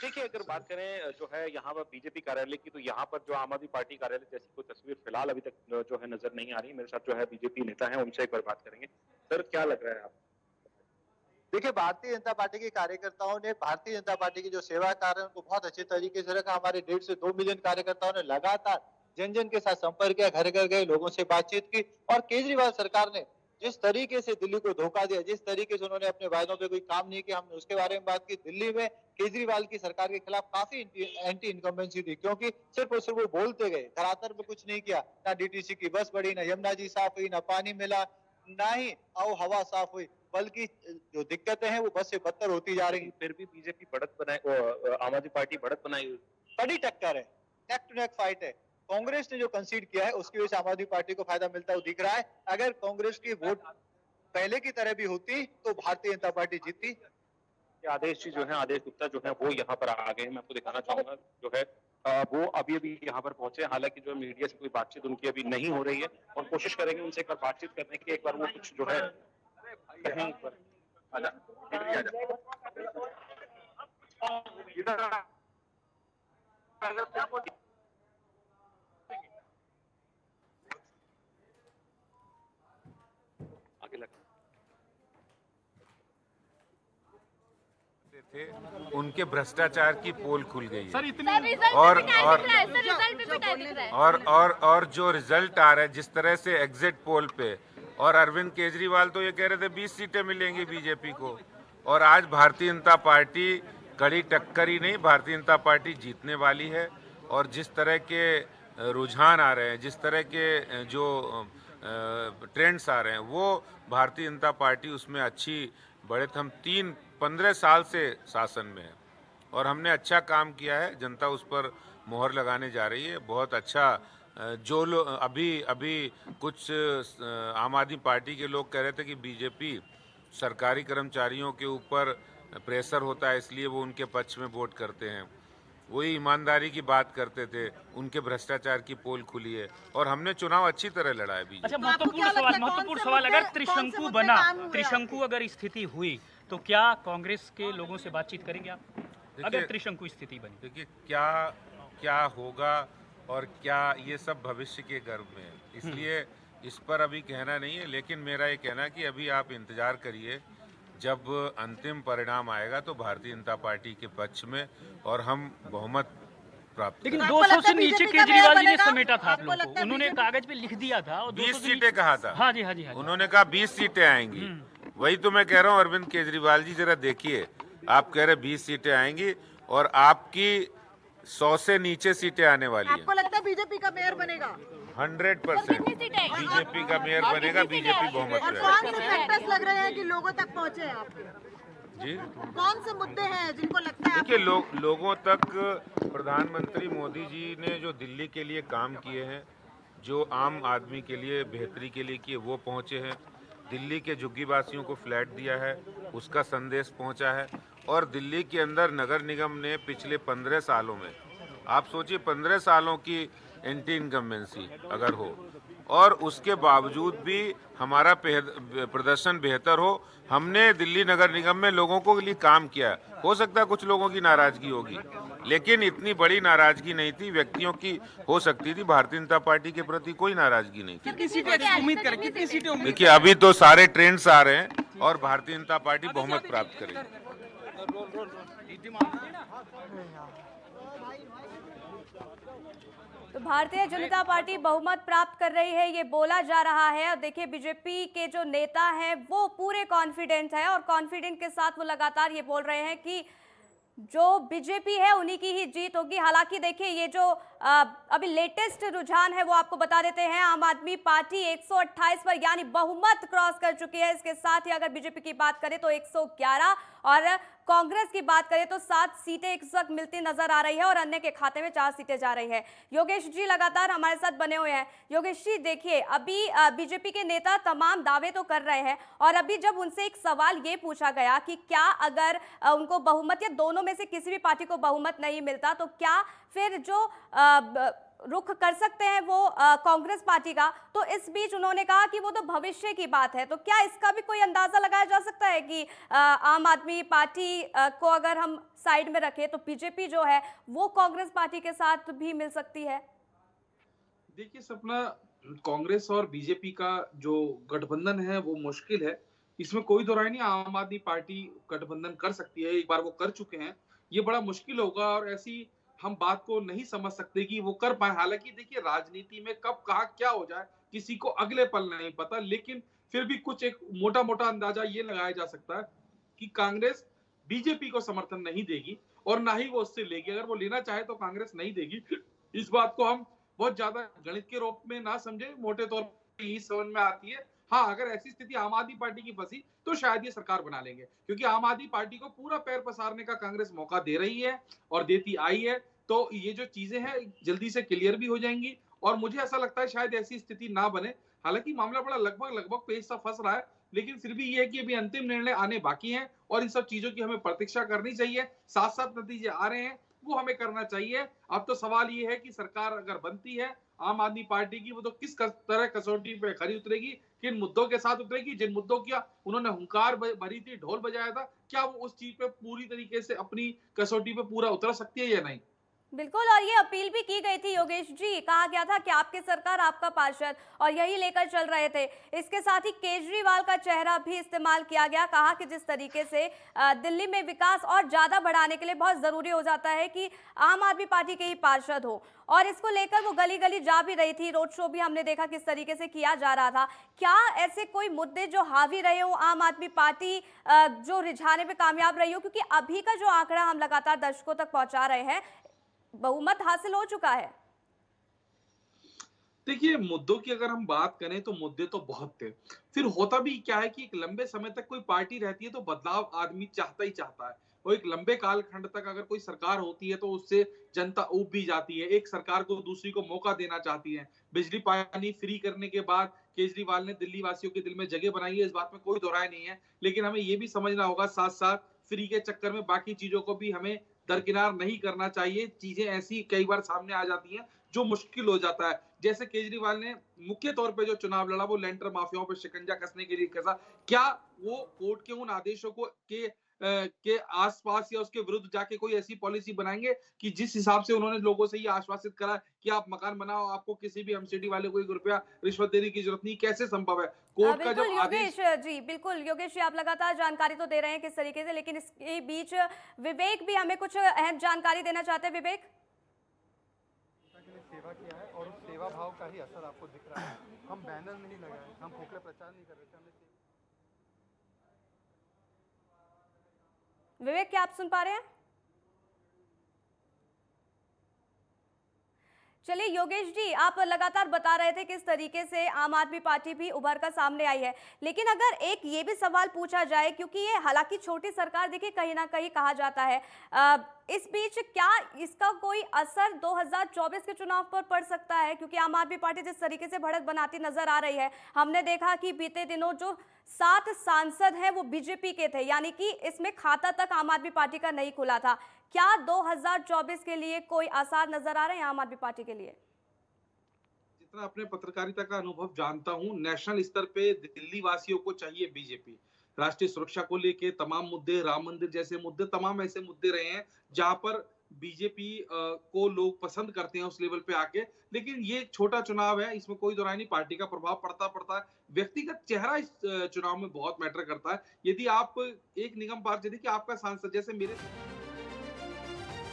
देखिए, अगर बात करें जो है यहाँ पर बीजेपी कार्यालय की, तो यहाँ पर जो आम आदमी पार्टी कार्यालय जैसी कोई तस्वीर फिलहाल अभी तक जो है नजर नहीं आ रही। मेरे साथ जो है बीजेपी नेता है, उनसे एक बार बात करेंगे। सर, क्या लग रहा है आप? देखिए, भारतीय जनता पार्टी के कार्यकर्ताओं ने भारतीय जनता पार्टी की जो सेवा कार्य है उनको बहुत अच्छे तरीके से रखा। हमारे 1.5 से 2 मिलियन कार्यकर्ताओं ने लगातार जन जन के साथ संपर्क किया, घर घर गए, लोगों से बातचीत की। और केजरीवाल सरकार ने जिस तरीके से दिल्ली को धोखा दिया, जिस तरीके से उन्होंने अपने वायदों पे कोई काम नहीं किया, हमने उसके बारे में बात की। दिल्ली में केजरीवाल की सरकार के खिलाफ काफी एंटी इनकम्बेंसी थी, क्योंकि सिर्फ और सिर्फ वो बोलते गए, धरातल पे कुछ नहीं किया। ना डीटीसी की बस बढ़ी, ना यमुना जी साफ हुई, ना पानी मिला, ना ही हवा साफ हुई, बल्कि जो दिक्कतें हैं वो बस से बदतर होती जा रही। फिर भी बीजेपी बढ़त बनाए, आम आदमी पार्टी बढ़त बनाई। बड़ी टक्कर है, नेक टू नेक फाइट है। कांग्रेस ने जो कंसीड किया है उसकी वजह से आम आदमी पार्टी को फायदा मिलता है, वो दिख रहा है। अगर कांग्रेस की वोट पहले की तरह भी होती तो भारतीय जनता पार्टी जीतती। आदेश जी जो है, आदेश गुप्ता जो है वो यहाँ पर आ गए हैं। मैं आपको दिखाना चाहूंगा जो है वो अभी अभी यहाँ पर पहुंचे। हालांकि जो मीडिया से कोई बातचीत उनकी अभी नहीं हो रही है, और कोशिश करेंगे उनसे एक बार बातचीत करने की। एक बार वो कुछ जो है कहीं पर आजा, इधर आ। आगे लग थे, उनके भ्रष्टाचार की पोल खुल गई है। सर, इतनी और जो रिजल्ट आ रहा है जिस तरह से एग्जिट पोल पे, और अरविंद केजरीवाल तो ये कह रहे थे 20 सीटें मिलेंगी बीजेपी को, और आज भारतीय जनता पार्टी कड़ी टक्कर ही नहीं, भारतीय जनता पार्टी जीतने वाली है। और जिस तरह के रुझान आ रहे हैं, जिस तरह के जो ट्रेंड्स आ रहे हैं, वो भारतीय जनता पार्टी उसमें अच्छी बढ़त। हम 15 साल से शासन में है और हमने अच्छा काम किया है, जनता उस पर मोहर लगाने जा रही है। बहुत अच्छा। जो लोग अभी कुछ आम आदमी पार्टी के लोग कह रहे थे कि बीजेपी सरकारी कर्मचारियों के ऊपर प्रेशर होता है इसलिए वो उनके पक्ष में वोट करते हैं, वही ईमानदारी की बात करते थे। उनके भ्रष्टाचार की पोल खुली है और हमने चुनाव अच्छी तरह लड़ा है बीजेपी। अच्छा, महत्वपूर्ण सवाल, अगर त्रिशंकु बना, त्रिशंकु अगर स्थिति हुई तो क्या कांग्रेस के लोगों से बातचीत करेंगे आप? अगर त्रिशंकु स्थिति बनी, देखिए क्या होगा और क्या, ये सब भविष्य के गर्भ में है, इसलिए इस पर अभी कहना नहीं है। लेकिन मेरा ये कहना है कि अभी आप इंतजार करिए, जब अंतिम परिणाम आएगा तो भारतीय जनता पार्टी के पक्ष में और हम बहुमत प्राप्त। लेकिन 200 से नीचे केजरीवाल जी ने समेटा था आप लोगों को, उन्होंने कागज पे लिख दिया था और 20 सीटें कहा था। हाँ जी, हाँ जी, उन्होंने कहा 20 सीटें आएंगी। वही तो मैं कह रहा हूँ, अरविंद केजरीवाल जी जरा देखिए, आप कह रहे 20 सीटें आएंगी और आपकी 100 से नीचे सीटें आने वाली है। आपको लगता है बीजेपी का मेयर बनेगा? 100% बीजेपी का मेयर बनेगा, बीजेपी बहुमत और रहेगा। कौन से फैक्टर्स लग रहे हैं कि लोगों तक पहुंचे हैं आपके? जी, कौन से मुद्दे हैं जिनको लगता है? देखिए, लोगों तक प्रधानमंत्री मोदी जी ने जो दिल्ली के लिए काम किए हैं, जो आम आदमी के लिए बेहतरी के लिए किए, वो पहुंचे हैं। दिल्ली के झुग्गीवासियों को फ्लैट दिया है, उसका संदेश पहुंचा है। और दिल्ली के अंदर नगर निगम ने पिछले 15 सालों में, आप सोचिए 15 सालों की एंटी इनकम्बेंसी अगर हो और उसके बावजूद भी हमारा प्रदर्शन बेहतर हो, हमने दिल्ली नगर निगम में लोगों को लिए काम किया। हो सकता है कुछ लोगों की नाराजगी होगी, लेकिन इतनी बड़ी नाराजगी नहीं थी। व्यक्तियों की हो सकती थी, भारतीय जनता पार्टी के प्रति कोई नाराजगी नहीं थी। कितनी सीटें उम्मीद करें? कितनी सीटें उम्मीद? देखिए, अभी तो सारे ट्रेंड्स आ रहे हैं और भारतीय जनता पार्टी बहुमत प्राप्त करेगी। तो भारतीय जनता पार्टी बहुमत प्राप्त कर रही है, ये बोला जा रहा है। और देखिए, बीजेपी के जो नेता हैं वो पूरे कॉन्फिडेंट है और कॉन्फिडेंट के साथ वो लगातार ये बोल रहे हैं कि जो बीजेपी है उन्हीं की ही जीत होगी। हालांकि देखिए, ये जो अभी लेटेस्ट रुझान है वो आपको बता देते हैं। आम आदमी पार्टी 128 पर यानी बहुमत क्रॉस कर चुकी है। इसके साथ ही अगर बीजेपी की बात करें तो 111 और कांग्रेस की बात करें तो 7 सीटें इस वक्त मिलती नजर आ रही है और अन्य के खाते में 4 सीटें जा रही है। योगेश जी लगातार हमारे साथ बने हुए हैं। योगेश जी, देखिए, अभी बीजेपी के नेता तमाम दावे तो कर रहे हैं और अभी जब उनसे एक सवाल ये पूछा गया कि क्या अगर उनको बहुमत या दोनों में से किसी भी पार्टी को बहुमत नहीं मिलता तो क्या फिर जो रुख कर सकते हैं वो कांग्रेस पार्टी का, तो इस बीच उन्होंने कहा कि वो तो भविष्य की बात है। तो क्या इसका भी कोई अंदाजा लगाया जा सकता है कि आम आदमी पार्टी को अगर हम साइड में रखें तो बीजेपी जो है वो कांग्रेस पार्टी के साथ भी मिल सकती है? देखिए सपना, कांग्रेस और बीजेपी का जो गठबंधन है वो मुश्किल है, इसमें कोई दो राय नहीं। आम आदमी पार्टी गठबंधन कर सकती है, एक बार वो कर चुके हैं। ये बड़ा मुश्किल होगा और ऐसी हम बात को नहीं समझ सकते कि वो कर पाए। हालांकि देखिए, राजनीति में कब कहाँ क्या हो जाए किसी को अगले पल नहीं पता, लेकिन फिर भी कुछ एक मोटा मोटा अंदाजा ये लगाया जा सकता है कि कांग्रेस बीजेपी को समर्थन नहीं देगी और ना ही वो उससे लेगी। अगर वो लेना चाहे तो कांग्रेस नहीं देगी। इस बात को हम बहुत ज्यादा गणित के रूप में ना समझे, मोटे तौर पर यही समझ में आती है। हाँ, अगर ऐसी स्थिति आम आदमी पार्टी की फंसी तो शायद ये सरकार बना लेंगे, क्योंकि आम आदमी पार्टी को पूरा पैर पसारने का कांग्रेस मौका दे रही है और देती आई है। तो ये जो चीजें हैं जल्दी से क्लियर भी हो जाएंगी और मुझे ऐसा लगता है शायद ऐसी स्थिति ना बने। हालांकि मामला बड़ा लगभग पेज सा फंस रहा है, लेकिन फिर भी ये है कि अभी अंतिम निर्णय आने बाकी हैं और इन सब चीजों की हमें प्रतीक्षा करनी चाहिए। साथ साथ नतीजे आ रहे हैं वो हमें करना चाहिए। अब तो सवाल ये है कि सरकार अगर बनती है आम आदमी पार्टी की, वो तो किस तरह कसौटी पे खरी उतरेगी, किन मुद्दों के साथ उतरेगी। जिन मुद्दों की उन्होंने हुंकार भरी थी, ढोल बजाया था, क्या वो उस चीज पे पूरी तरीके से अपनी कसौटी पे पूरा उतर सकती है या नहीं? बिल्कुल, और ये अपील भी की गई थी योगेश जी, कहा गया था कि आपकी सरकार आपका पार्षद, और यही लेकर चल रहे थे। इसके साथ ही केजरीवाल का चेहरा भी इस्तेमाल किया गया, कहा कि जिस तरीके से दिल्ली में विकास और ज्यादा बढ़ाने के लिए बहुत जरूरी हो जाता है कि आम आदमी पार्टी के ही पार्षद हो, और इसको लेकर वो गली गली जा भी रही थी। रोड शो भी हमने देखा किस तरीके से किया जा रहा था। क्या ऐसे कोई मुद्दे जो हावी रहे हो आम आदमी पार्टी जो रिझाने में कामयाब रही हो, क्योंकि अभी का जो आंकड़ा हम लगातार दर्शकों तक पहुंचा रहे हैं, बहुमत हासिल हो चुका है? देखिए, मुद्दों की अगर हम बात करें तो मुद्दे तो बहुत थे। फिर होता भी क्या है कि एक लंबे समय तक कोई पार्टी रहती है तो बदलाव आदमी चाहता ही चाहता है, और एक लंबे कालखंड तक अगर कोई सरकार होती है तो उससे जनता ऊब भी जाती है। एक सरकार को दूसरी को मौका देना चाहती है। बिजली पानी फ्री करने के बाद केजरीवाल ने दिल्ली वासियों के दिल में जगह बनाई है, इस बात में कोई दो राय नहीं है। लेकिन हमें ये भी समझना होगा साथ साथ फ्री के चक्कर में बाकी चीजों को भी हमें दरकिनार नहीं करना चाहिए। चीजें ऐसी कई बार सामने आ जाती हैं जो मुश्किल हो जाता है। जैसे केजरीवाल ने मुख्य तौर पे जो चुनाव लड़ा वो लेंटर माफियाओं पर शिकंजा कसने के लिए कसा। क्या वो कोर्ट के उन आदेशों को के आसपास या उसके विरुद्ध जाके कोई ऐसी पॉलिसी बनाएंगे कि जिस हिसाब से उन्होंने लोगों से ये आश्वासित करा कि आप मकान बनाओ, आपको किसी भी एमसीडी वाले को 1 रुपया रिश्वत देने की जरूरत नहीं, कैसे संभव है? कोर्ट का जब आदेश। जी बिल्कुल योगेश जी, आप लगातार जानकारी तो दे रहे हैं किस तरीके से, लेकिन इसके बीच विवेक भी हमें कुछ अहम जानकारी देना चाहते हैं। विवेक, सेवा किया है और उस सेवा भाव का ही असर आपको दिख रहा है। हम बैनर नहीं लगाए, हम खोखले प्रचार नहीं कर रहे थे, हमने विवेक क्या आप सुन पा रहे हैं? चलिए योगेश जी, आप लगातार बता रहे थे किस तरीके से आम आदमी पार्टी भी उभर कर सामने आई है, लेकिन अगर एक ये भी सवाल पूछा जाए, क्योंकि ये हालांकि छोटी सरकार देखिए कहीं ना कहीं कहा जाता है, इस बीच क्या इसका कोई असर 2024 के चुनाव पर पड़ सकता है? क्योंकि आम आदमी पार्टी जिस तरीके से बढ़त बनाती नजर आ रही है, हमने देखा कि बीते दिनों जो 7 सांसद हैं वो बीजेपी के थे, यानी कि इसमें खाता तक आम आदमी पार्टी का नहीं खुला था। क्या 2024 के लिए कोई आसार नजर आ रहे हैं आम आदमी पार्टी के लिए? जितना अपने पत्रकारिता का अनुभव जानता हूं, नेशनल स्तर पे दिल्ली वासियों को चाहिए बीजेपी। राष्ट्रीय सुरक्षा को लेके तमाम मुद्दे, राम मंदिर जैसे मुद्दे, तमाम ऐसे मुद्दे रहे हैं जहां पर बीजेपी को लोग पसंद करते हैं उस लेवल पे आके। लेकिन ये एक छोटा चुनाव है, इसमें कोई दो राय नहीं, पार्टी का प्रभाव पड़ता है। व्यक्तिगत चेहरा इस चुनाव में बहुत मैटर करता है। यदि आप एक निगम पार्षद, देखिए आपका सांसद, जैसे मेरे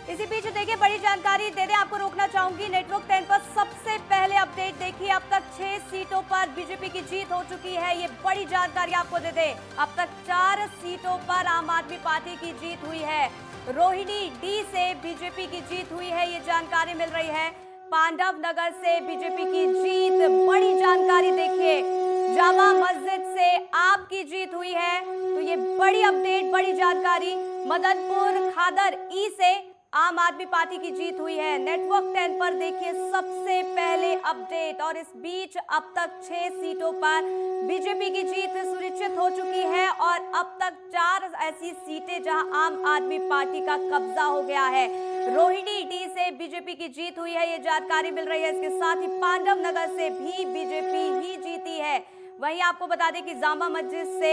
इसी बीच देखिए बड़ी जानकारी देने आपको रोकना चाहूंगी। नेटवर्क 10 पर सबसे पहले अपडेट देखिए, अब तक 6 सीटों पर बीजेपी की जीत हो चुकी है। ये बड़ी जानकारी आपको दे दें, अब तक 4 सीटों पर आम आदमी पार्टी की जीत हुई है। रोहिणी डी से बीजेपी की जीत हुई है, ये जानकारी मिल रही है। पांडव नगर से बीजेपी की जीत, बड़ी जानकारी देखिए। जामा मस्जिद से आपकी जीत हुई है, तो ये बड़ी अपडेट, बड़ी जानकारी। मदनपुर खादर ई से आम आदमी पार्टी की जीत हुई है। नेटवर्क 10 पर देखिए सबसे पहले अपडेट। और इस बीच अब तक 6 सीटों पर बीजेपी की जीत सुनिश्चित हो चुकी है और अब तक 4 ऐसी सीटें जहां आम आदमी पार्टी का कब्जा हो गया है। रोहिणी डी से बीजेपी की जीत हुई है, ये जानकारी मिल रही है। इसके साथ ही पांडव नगर से भी बीजेपी ही जीती है। वहीं आपको बता दें कि जामा मस्जिद से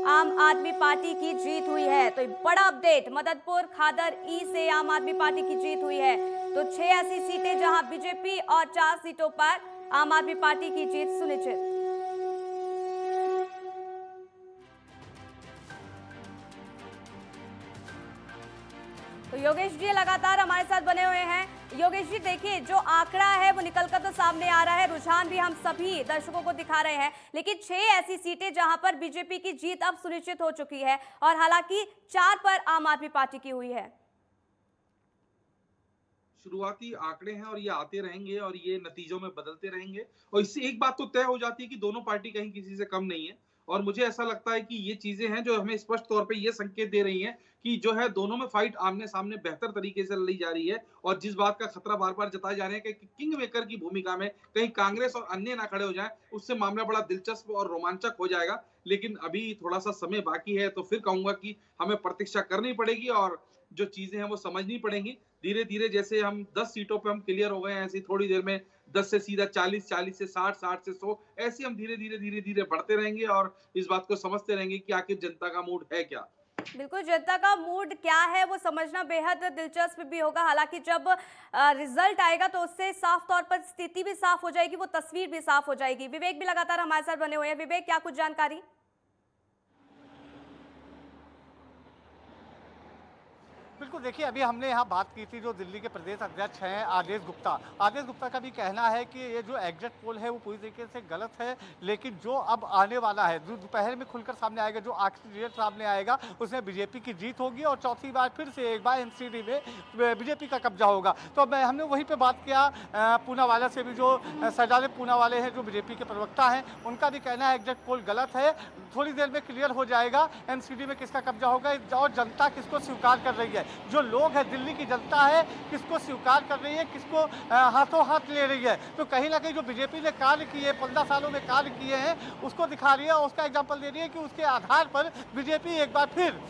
आम आदमी पार्टी की जीत हुई है। तो बड़ा अपडेट, मदनपुर खादर ई से आम आदमी पार्टी की जीत हुई है। तो 6 ऐसी सीटें जहां बीजेपी और 4 सीटों पर आम आदमी पार्टी की जीत सुनिश्चित। तो योगेश जी लगातार हमारे साथ बने हुए हैं। योगेश जी देखिए, जो आंकड़ा है वो निकलकर तो सामने आ रहा है, रुझान भी हम सभी दर्शकों को दिखा रहे हैं, लेकिन 6 ऐसी सीटें जहां पर बीजेपी की जीत अब सुनिश्चित हो चुकी है और हालांकि 4 पर आम आदमी पार्टी की हुई है। शुरुआती आंकड़े हैं और ये आते रहेंगे और ये नतीजों में बदलते रहेंगे। और इससे एक बात तो तय हो जाती है कि दोनों पार्टी कहीं किसी से कम नहीं है। और मुझे ऐसा लगता है कि ये चीजें हैं जो हमें स्पष्ट तौर पे ये संकेत दे रही हैं कि जो है दोनों में फाइट आमने सामने बेहतर तरीके से लड़ी जा रही है। और जिस बात का खतरा बार बार जताया जा रहा है कि किंग मेकर की भूमिका में कहीं कांग्रेस और अन्य ना खड़े हो जाएं, उससे मामला बड़ा दिलचस्प और रोमांचक हो जाएगा। लेकिन अभी थोड़ा सा समय बाकी है, तो फिर कहूंगा कि हमें प्रतीक्षा करनी पड़ेगी और जो चीजें हैं वो समझनी पड़ेंगी। धीरे धीरे जैसे हम 10 सीटों पे हम क्लियर हो गए हैं, ऐसी थोड़ी देर में 10 से सीधा 40, 40 से 60, 60 से 100, ऐसे हम धीरे धीरे बढ़ते रहेंगे और इस बात को समझते रहेंगे कि आखिर जनता का मूड है क्या। बिल्कुल, जनता का मूड क्या है वो समझना बेहद दिलचस्प भी होगा। हालांकि जब रिजल्ट आएगा तो उससे साफ तौर पर स्थिति भी साफ हो जाएगी, वो तस्वीर भी साफ हो जाएगी। विवेक भी लगातार हमारे साथ बने हुए हैं। विवेक, क्या कुछ जानकारी? बिल्कुल, देखिए अभी हमने यहाँ बात की थी जो दिल्ली के प्रदेश अध्यक्ष हैं आदेश गुप्ता। आदेश गुप्ता का भी कहना है कि ये जो एग्जिट पोल है वो पूरी तरीके से गलत है, लेकिन जो अब आने वाला है, जो दोपहर में खुलकर सामने आएगा, जो आखिरी रिजल्ट सामने आएगा उसमें बीजेपी की जीत होगी और चौथी बार फिर से एक बार एमसीडी में बीजेपी का कब्जा होगा। तो हमने वहीं पर बात किया पूनावाला से भी, जो सजाद पूनावाले हैं जो बीजेपी के प्रवक्ता हैं, उनका भी कहना है एग्जिट पोल गलत है। थोड़ी देर में क्लियर हो जाएगा एमसीडी में किसका कब्जा होगा और जनता किसको स्वीकार कर रही है। जो लोग हैं, दिल्ली की जनता है, किसको स्वीकार कर रही है, किसको हाथों हाथ ले रही है। तो कहीं ना कहीं जो बीजेपी ने कार्य किए, 15 सालों में कार्य किए हैं, उसको दिखा रही है और उसका एग्जाम्पल दे रही है कि उसके आधार पर बीजेपी एक बार फिर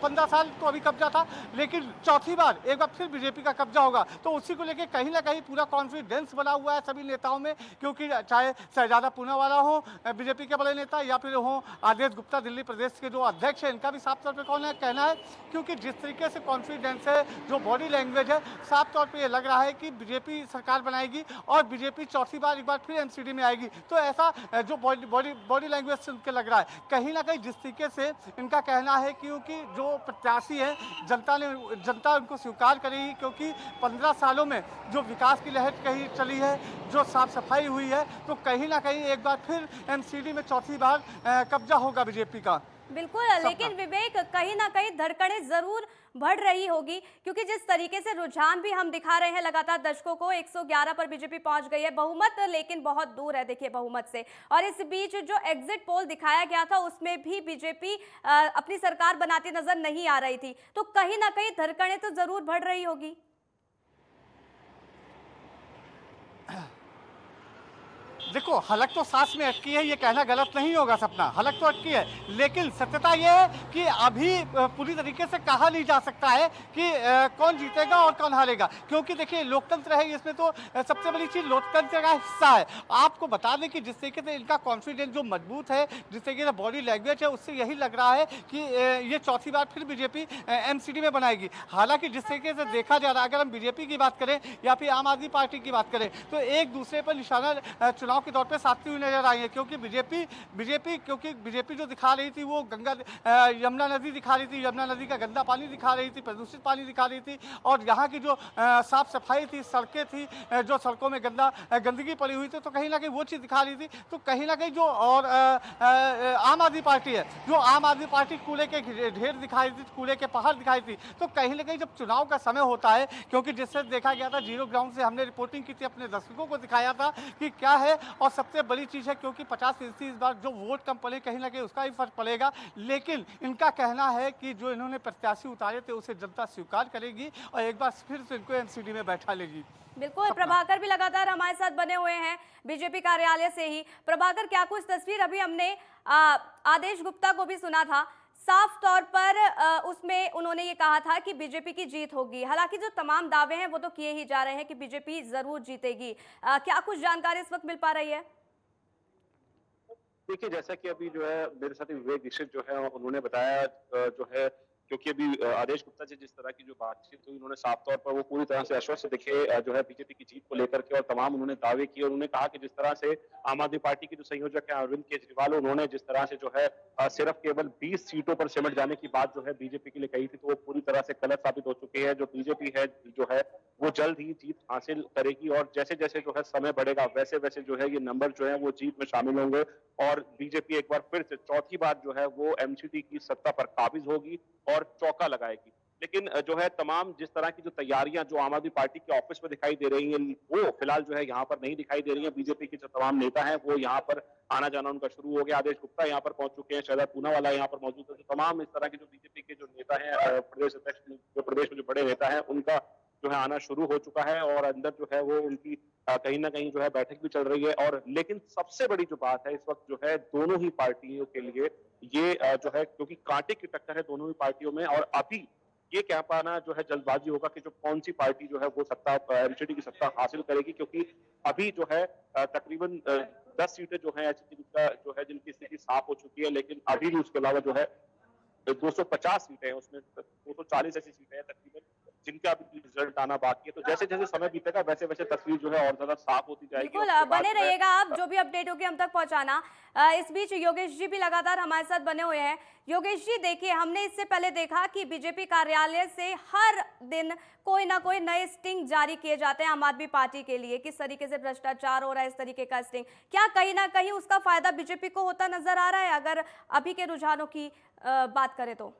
15 साल तो अभी कब्जा था, लेकिन चौथी बार एक बार फिर बीजेपी का कब्जा होगा। तो उसी को लेकर कहीं ना कहीं पूरा कॉन्फिडेंस बना हुआ है सभी नेताओं में, क्योंकि चाहे शहजादा पूनावाला हो बीजेपी के बड़े नेता या फिर हो आदेश गुप्ता दिल्ली प्रदेश के जो अध्यक्ष हैं, इनका भी साफ तौर पर कहना है, क्योंकि जिस तरीके से कॉन्फिडेंस है, जो बॉडी लैंग्वेज है, साफ तौर पे ये लग रहा है कि बीजेपी सरकार बनाएगी और बीजेपी चौथी बार एक बार फिर एमसीडी में आएगी। तो ऐसा जो बॉडी लैंग्वेज से उनके लग रहा है, कहीं ना कहीं जिस तरीके से इनका कहना है, क्योंकि जो प्रत्याशी है जनता उनको स्वीकार करेगी, क्योंकि 15 सालों में जो विकास की लहर कहीं चली है, जो साफ सफाई हुई है, तो कहीं ना कहीं एक बार फिर एमसीडी में चौथी बार कब्जा होगा बीजेपी का। बिल्कुल, लेकिन विवेक कहीं ना कहीं धड़कनें जरूर बढ़ रही होगी, क्योंकि जिस तरीके से रुझान भी हम दिखा रहे हैं लगातार दर्शकों को, 111 पर बीजेपी पहुंच गई है। बहुमत लेकिन बहुत दूर है देखिए बहुमत से। और इस बीच जो एग्जिट पोल दिखाया गया था उसमें भी बीजेपी अपनी सरकार बनाती नजर नहीं आ रही थी। तो कहीं ना कहीं धड़कनें तो जरूर बढ़ रही होगी। देखो, हलक तो सांस में अटकी है, ये कहना गलत नहीं होगा सपना, हलक तो अटकी है, लेकिन सत्यता ये है कि अभी पूरी तरीके से कहा नहीं जा सकता है कि कौन जीतेगा और कौन हारेगा, क्योंकि देखिए लोकतंत्र है, इसमें तो सबसे बड़ी चीज लोकतंत्र का हिस्सा है। आपको बता दें कि जिस तरीके से इनका कॉन्फिडेंस जो मजबूत है, जिस तरीके से बॉडी लैंग्वेज है, उससे यही लग रहा है कि ये चौथी बार फिर बीजेपी एमसीडी में बनाएगी। हालांकि जिस तरीके से देखा जा रहा है, अगर हम बीजेपी की बात करें या फिर आम आदमी पार्टी की बात करें, तो एक दूसरे पर निशाना चुनाव के तौर पे साधती हुई नजर आई है, क्योंकि बीजेपी जो दिखा रही थी वो यमुना नदी दिखा रही थी, यमुना नदी का गंदा पानी दिखा रही थी, प्रदूषित पानी दिखा रही थी, और यहाँ की जो साफ सफाई थी, सड़कें थी, जो सड़कों में गंदगी पड़ी हुई थी, तो कहीं ना कहीं वो चीज़ दिखा रही थी। तो कहीं ना कहीं जो और आम आदमी पार्टी है, जो आम आदमी पार्टी कूड़े के ढेर दिखाई थी, कूड़े के पहाड़ दिखाई थी, तो कहीं ना कहीं जब चुनाव का समय होता है, क्योंकि जिससे देखा गया था जीरो ग्राउंड से हमने रिपोर्टिंग की थी, अपने दर्शकों को दिखाया था कि क्या है, और सबसे बड़ी चीज़ है क्योंकि 50% इस बार जो वोट कम पड़े, कहीं ना कहीं उसका ही फर्क पड़ेगा। लेकिन इनका कहना है कि जो इन्होंने प्रत्याशी उतारे थे उसे जनता स्वीकार करेगी और एक बार फिर से इनको एनसीडी में बैठा लेगी। बिल्कुल, प्रभाकर भी लगातार हमारे साथ बने हुए हैं बीजेपी कार्यालय से ही। प्रभाकर, क्या कुछ तस्वीर, अभी हमने आदेश गुप्ता को भी सुना था, साफ तौर पर उसमें उन्होंने ये कहा था कि बीजेपी की जीत होगी। हालांकि जो तमाम दावे हैं वो तो किए ही जा रहे हैं कि बीजेपी जरूर जीतेगी। क्या कुछ जानकारी इस वक्त मिल पा रही है? देखिए, जैसा कि अभी जो है मेरे साथ विवेक दीक्षित जो है उन्होंने बताया जो है, क्योंकि अभी आदेश गुप्ता से जिस तरह की जो बातचीत हुई, उन्होंने साफ तौर पर वो पूरी तरह से आश्वस्त दिखे जो है बीजेपी की जीत को लेकर के, और तमाम उन्होंने दावे किए। उन्होंने कहा कि जिस तरह से आम आदमी पार्टी के जो संयोजक है अरविंद केजरीवाल, उन्होंने जिस तरह से जो है सिर्फ केवल 20 सीटों पर सिमट जाने की बात जो है बीजेपी के लिए कही थी, तो वो पूरी तरह से गलत साबित हो चुकी है। जो बीजेपी है जो है वो जल्द ही जीत हासिल करेगी, और जैसे जैसे जो है समय बढ़ेगा वैसे वैसे जो है ये नंबर जो है वो जीत में शामिल होंगे, और बीजेपी एक बार फिर से चौथी बार जो है वो एमसीडी की सत्ता पर काबिज होगी और चौका लगाएगी। लेकिन जो है तमाम जिस तरह की जो तैयारियां जो आम आदमी पार्टी के ऑफिस में दिखाई दे रही हैं, वो फिलहाल जो है यहाँ पर नहीं दिखाई दे रही हैं। बीजेपी के जो तमाम नेता हैं वो यहाँ पर आना जाना उनका शुरू हो गया। आदेश गुप्ता यहाँ पर पहुंच चुके हैं, शहजाद पूनावाला यहाँ पर मौजूद है। तो तमाम इस तरह के जो बीजेपी के जो नेता हैं, प्रदेश अध्यक्ष जो प्रदेश में जो बड़े नेता हैं, उनका जो है आना शुरू हो चुका है, और अंदर जो है वो उनकी कहीं ना कहीं जो है बैठक भी चल रही है। और लेकिन सबसे बड़ी जो बात है इस वक्त जो है दोनों ही पार्टियों के लिए ये जो है, क्योंकि कांटे की टक्कर है दोनों ही पार्टियों में, और अभी ये कह पाना जो है जल्दबाजी होगा कि जो कौन सी पार्टी जो है वो सत्ता एमसीडी की सत्ता हासिल करेगी, क्योंकि अभी जो है तकरीबन 10 सीटें जो है जिनका जो है जिनकी स्थिति साफ हो चुकी है, लेकिन अभी भी उसके अलावा जो है 250 सीटें हैं, उसमें 240 ऐसी सीटें हैं तकरीबन जिनका अभी रिजल्ट आना बाकी है। तो जैसे जैसे समय बीतेगा वैसे वैसे तस्वीर जो है और ज्यादा साफ होती जाएगी। बिल्कुल, बने रहिएगा आप, जो भी अपडेट होगी हम तक पहुंचाना। इस बीच योगेश जी भी लगातार हमारे साथ बने हुए हैं। योगेश जी, देखिए, हमने इससे पहले देखा कि बीजेपी कार्यालय से हर दिन कोई ना कोई नए स्टिंग जारी किए जाते हैं आम आदमी पार्टी के लिए, किस तरीके से भ्रष्टाचार हो रहा है, इस तरीके का स्टिंग। क्या कहीं ना कहीं उसका फायदा बीजेपी को होता नजर आ रहा है, अगर अभी के रुझानों की बात करें तो?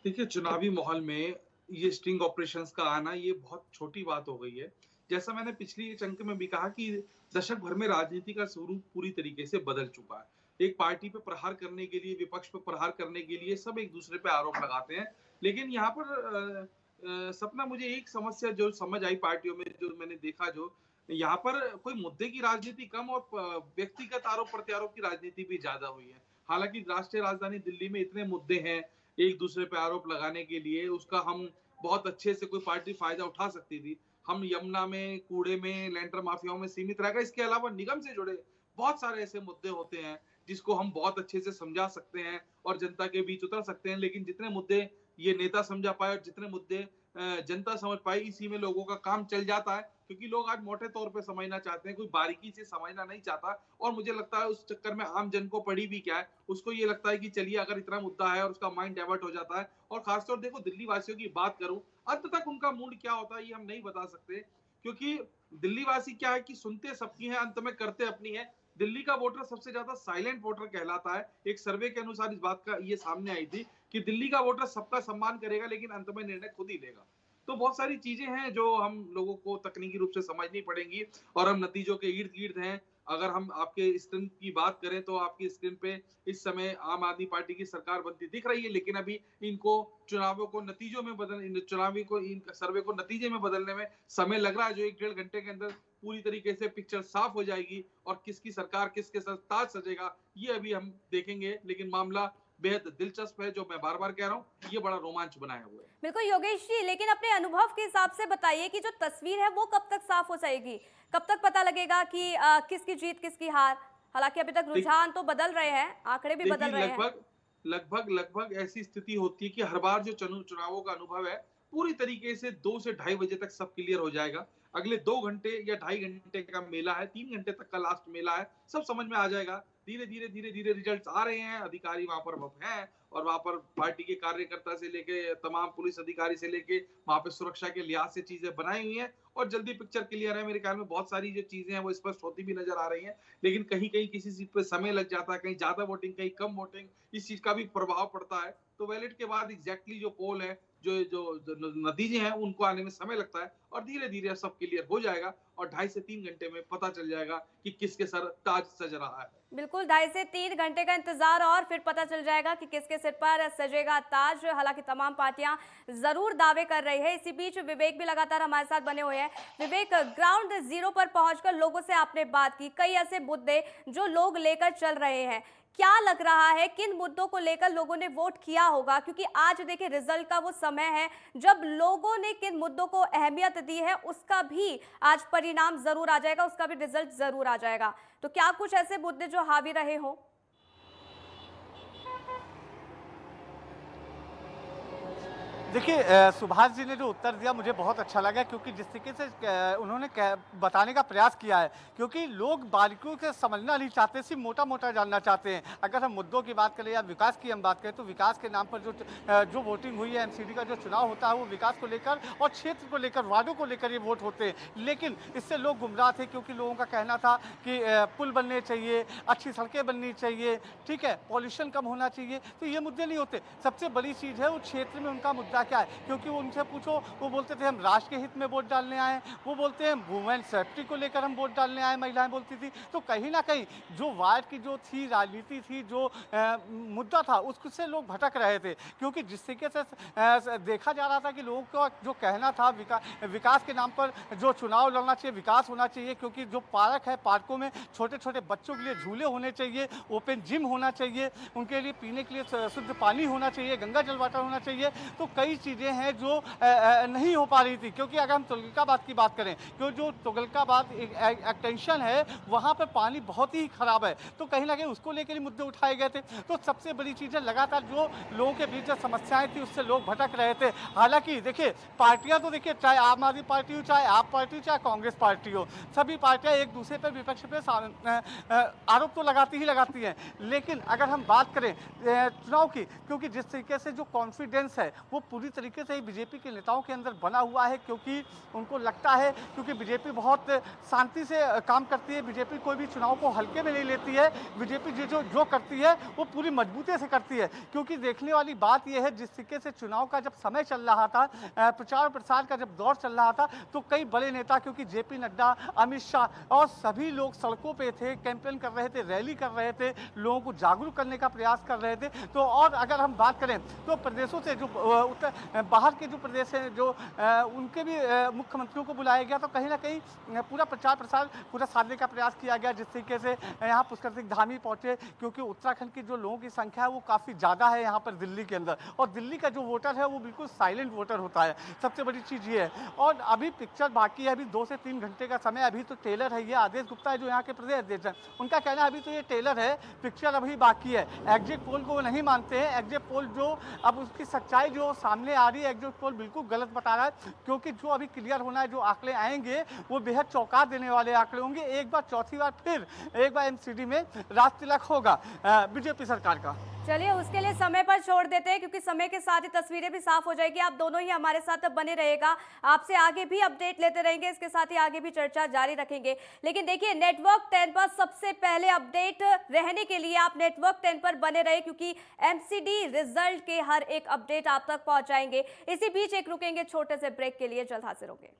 देखिए, चुनावी माहौल में ये स्टिंग ऑपरेशंस का आना ये बहुत छोटी बात हो गई है। जैसा मैंने पिछली चंक में भी कहा कि दशक भर में राजनीति का स्वरूप पूरी तरीके से बदल चुका है। एक पार्टी पे प्रहार करने के लिए, विपक्ष पे प्रहार करने के लिए सब एक दूसरे पे आरोप लगाते हैं। लेकिन यहाँ पर सपना, मुझे एक समस्या जो समझ आई पार्टियों में, जो मैंने देखा, जो यहाँ पर कोई मुद्दे की राजनीति कम और व्यक्तिगत आरोप प्रत्यारोप की राजनीति भी ज्यादा हुई है। हालांकि राष्ट्रीय राजधानी दिल्ली में इतने मुद्दे हैं एक दूसरे पे आरोप लगाने के लिए, उसका हम बहुत अच्छे से कोई पार्टी फायदा उठा सकती थी। हम यमुना में, कूड़े में, लैंडर माफियाओं में सीमित रह गए। इसके अलावा निगम से जुड़े बहुत सारे ऐसे मुद्दे होते हैं जिसको हम बहुत अच्छे से समझा सकते हैं और जनता के बीच उतर सकते हैं। लेकिन जितने मुद्दे ये नेता समझा पाए और जितने मुद्दे जनता समझ पाई, इसी में लोगों का काम चल जाता है, क्योंकि लोग आज मोटे तौर पे समझना चाहते हैं, कोई बारीकी से समझना नहीं चाहता। और मुझे लगता है उस चक्कर में आम जन को पड़ी भी क्या है, उसको ये लगता है कि चलिए अगर इतना मुद्दा है, और उसका माइंड डाइवर्ट हो जाता है। और खासतौर देखो, दिल्ली वासियों की बात करूं, अंत तक उनका मूड क्या होता है ये हम नहीं बता सकते, क्योंकि दिल्ली वासी क्या है कि सुनते सबकी है, अंत में करते अपनी है। दिल्ली का वोटर सबसे ज्यादा साइलेंट वोटर कहलाता है। एक सर्वे के अनुसार इस बात का ये सामने आई थी कि दिल्ली का वोटर सबका सम्मान करेगा, लेकिन अंत में निर्णय खुद ही लेगा। तो बहुत सारी चीजें हैं जो हम लोगों को तकनीकी रूप से समझनी पड़ेंगी, और हम नतीजों के इर्द गिर्द हैं। अगर हम आपके स्क्रीन की बात करें तो आपकी स्क्रीन पे इस समय आम आदमी पार्टी की सरकार बनती दिख रही है, लेकिन अभी इनको चुनावों को नतीजों में इन सर्वे को नतीजे में बदलने में समय लग रहा है, जो 1-1.5 घंटे के अंदर पूरी तरीके से पिक्चर साफ हो जाएगी, और किसकी सरकार किसके साथ ताज सजेगा ये अभी हम देखेंगे। लेकिन मामला बेहद दिलचस्प है, जो मैं बार बार कह रहा हूँ, ये बड़ा रोमांच बनाया हुआ है। बिल्कुल योगेश जी, लेकिन अपने अनुभव के हिसाब से बताइए कि जो तस्वीर है वो कब तक साफ हो जाएगी, कब तक पता लगेगा कि किसकी जीत किसकी हार? हालांकि अभी तक रुझान तो बदल रहे हैं, आंकड़े भी बदल रहे हैं। लगभग ऐसी स्थिति होती है कि हर बार जो चुनावों का अनुभव है, पूरी तरीके से 2 से ढाई बजे तक सब क्लियर हो जाएगा। अगले 2 घंटे या 2.5 घंटे का मेला है, 3 घंटे तक का लास्ट मेला है, सब समझ में आ जाएगा। धीरे-धीरे रिजल्ट्स आ रहे हैं, अधिकारी वहाँ पर हैं और वहाँ पर पार्टी के कार्यकर्ता से लेके तमाम पुलिस अधिकारी से लेके वहाँ पे सुरक्षा के लिहाज से चीजें बनाई हुई हैं और जल्दी पिक्चर क्लियर है। मेरे ख्याल में बहुत सारी जो चीजें हैं वो स्पष्ट होती भी नजर आ रही हैं, लेकिन कहीं-कहीं किसी चीज पे समय लग जाता है, कहीं ज्यादा वोटिंग, कहीं कम वोटिंग, इस चीज का भी प्रभाव पड़ता है। तो बैलेट के बाद एग्जैक्टली जो पोल है, जो नतीजे हैं उनको आने में समय लगता है और धीरे-धीरे सब क्लियर हो जाएगा और 2.5 से 3 घंटे में पता चल जाएगा कि किसके सर ताज सज रहा है। बिल्कुल 2.5 से 3 घंटे का इंतजार और फिर पता चल जाएगा कि किसके सिर पर सजेगा ताज। हालांकि तमाम पार्टियां जरूर दावे कर रही है। इसी बीच विवेक भी लगातार हमारे साथ बने हुए हैं। विवेक, ग्राउंड जीरो पर पहुंचकर लोगों से आपने बात की, कई ऐसे मुद्दे जो लोग लेकर चल रहे हैं, क्या लग रहा है किन मुद्दों को लेकर लोगों ने वोट किया होगा? क्योंकि आज देखिए रिजल्ट का वो समय है जब लोगों ने किन मुद्दों को अहमियत दी है उसका भी आज परिणाम जरूर आ जाएगा, उसका भी रिजल्ट जरूर आ जाएगा। तो क्या कुछ ऐसे मुद्दे जो हावी रहे हों? देखिए सुभाष जी ने जो उत्तर दिया मुझे बहुत अच्छा लगा, क्योंकि जिस तरीके से उन्होंने बताने का प्रयास किया है, क्योंकि लोग बारीकियों से समझना नहीं चाहते, सिर्फ मोटा मोटा जानना चाहते हैं। अगर हम मुद्दों की बात करें या विकास की हम बात करें तो विकास के नाम पर जो वोटिंग हुई है, एमसीडी का जो चुनाव होता है वो विकास को लेकर और क्षेत्र को लेकर, वार्डों को लेकर ये वोट होते हैं। लेकिन इससे लोग गुमराह थे, क्योंकि लोगों का कहना था कि पुल बनने चाहिए, अच्छी सड़कें बननी चाहिए, ठीक है, पॉल्यूशन कम होना चाहिए। तो ये मुद्दे नहीं होते। सबसे बड़ी चीज़ है उस क्षेत्र में उनका मुद्दा क्या है, क्योंकि वो उनसे पूछो, वो बोलते थे हम राष्ट्र के हित में वोट डालने आए, वो बोलते हैं वुमेन सेफ्टी को लेकर हम वोट डालने आए, महिलाएं बोलती थी। तो कहीं ना कहीं जो वार्ड की जो थी राजनीति थी, जो मुद्दा था उससे लोग भटक रहे थे, क्योंकि जिस तरीके से देखा जा रहा था कि लोगों का जो कहना था विकास के नाम पर जो चुनाव लड़ना चाहिए, विकास होना चाहिए, क्योंकि जो पार्क है, पार्कों में छोटे छोटे बच्चों के लिए झूले होने चाहिए, ओपन जिम होना चाहिए, उनके लिए पीने के लिए शुद्ध पानी होना चाहिए, गंगा जल वाटर होना चाहिए। तो कई चीज़ें हैं जो नहीं हो पा रही थी। क्योंकि अगर हम तुगलकाबाद की बात करें, क्योंकि जो तुगलकाबाद एक्सटेंशन है वहाँ पर पानी बहुत ही खराब है, तो कहीं ना कहीं उसको लेकर ही मुद्दे उठाए गए थे। तो सबसे बड़ी चीज़ है लगातार जो लोगों के बीच जो समस्याएं थी उससे लोग भटक रहे थे। हालांकि देखिए पार्टियां तो देखिए, चाहे आम आदमी पार्टी हो, चाहे आप पार्टी हो, चाहे कांग्रेस पार्टी हो, सभी पार्टियां एक दूसरे पर, विपक्ष पर आरोप तो लगाती ही लगाती हैं। लेकिन अगर हम बात करें चुनाव की, क्योंकि जिस तरीके से जो कॉन्फिडेंस है वो पूरी तरीके से ही बीजेपी के नेताओं के अंदर बना हुआ है, क्योंकि उनको लगता है, क्योंकि बीजेपी बहुत शांति से काम करती है, बीजेपी कोई भी चुनाव को हल्के में नहीं लेती है, बीजेपी जो करती है वो पूरी मजबूती से करती है। क्योंकि देखने वाली बात यह है, जिस तरीके से चुनाव का जब समय चल रहा था, प्रचार प्रसार का जब दौर चल रहा था, तो कई बड़े नेता, क्योंकि जेपी नड्डा, अमित शाह और सभी लोग सड़कों पे थे, कैंपेन कर रहे थे, रैली कर रहे थे, लोगों को जागरूक करने का प्रयास कर रहे थे। तो और अगर हम बात करें तो प्रदेशों से जो बाहर के जो प्रदेश हैं, जो उनके भी मुख्यमंत्रियों को बुलाया गया, तो कहीं ना कहीं पूरा प्रचार प्रसार पूरा साधने का प्रयास किया गया, जिस तरीके से यहाँ पुष्कर सिंह धामी पहुंचे, क्योंकि उत्तराखंड की जो लोगों की संख्या है वो काफ़ी ज़्यादा है यहाँ पर दिल्ली के अंदर, और दिल्ली का जो वोटर है वो बिल्कुल साइलेंट वोटर होता है। सबसे बड़ी चीज़ ये है। और अभी पिक्चर बाकी है, अभी 2 से 3 घंटे का समय, अभी तो टेलर है, ये आदेश गुप्ता है जो यहाँ के प्रदेश अध्यक्ष हैं, उनका कहना है अभी तो ये टेलर है, पिक्चर अभी बाकी है। एग्जिट पोल को वो नहीं मानते हैं। एग्जिट पोल जो अब उसकी सच्चाई जो सामने आ रही है, एग्जिट पोल बिल्कुल गलत बता रहा है, क्योंकि जो अभी क्लियर होना है, जो आंकड़े आएंगे वो बेहद चौंका देने वाले आंकड़े होंगे। एक बार, चौथी बार फिर एक बार एमसीडी में राज तिलक होगा बीजेपी सरकार का। चलिए उसके लिए समय पर छोड़ देते हैं, क्योंकि समय के साथ ही तस्वीरें भी साफ हो जाएगी। आप दोनों ही हमारे साथ बने रहेगा, आपसे आगे भी अपडेट लेते रहेंगे, इसके साथ ही आगे भी चर्चा जारी रखेंगे। लेकिन देखिए नेटवर्क 10 पर सबसे पहले अपडेट रहने के लिए आप नेटवर्क 10 पर बने रहे, क्योंकि एमसीडी रिजल्ट के हर एक अपडेट आप तक पहुंचाएंगे। इसी बीच एक रुकेंगे छोटे से ब्रेक के लिए, जल्द हाजिर होंगे।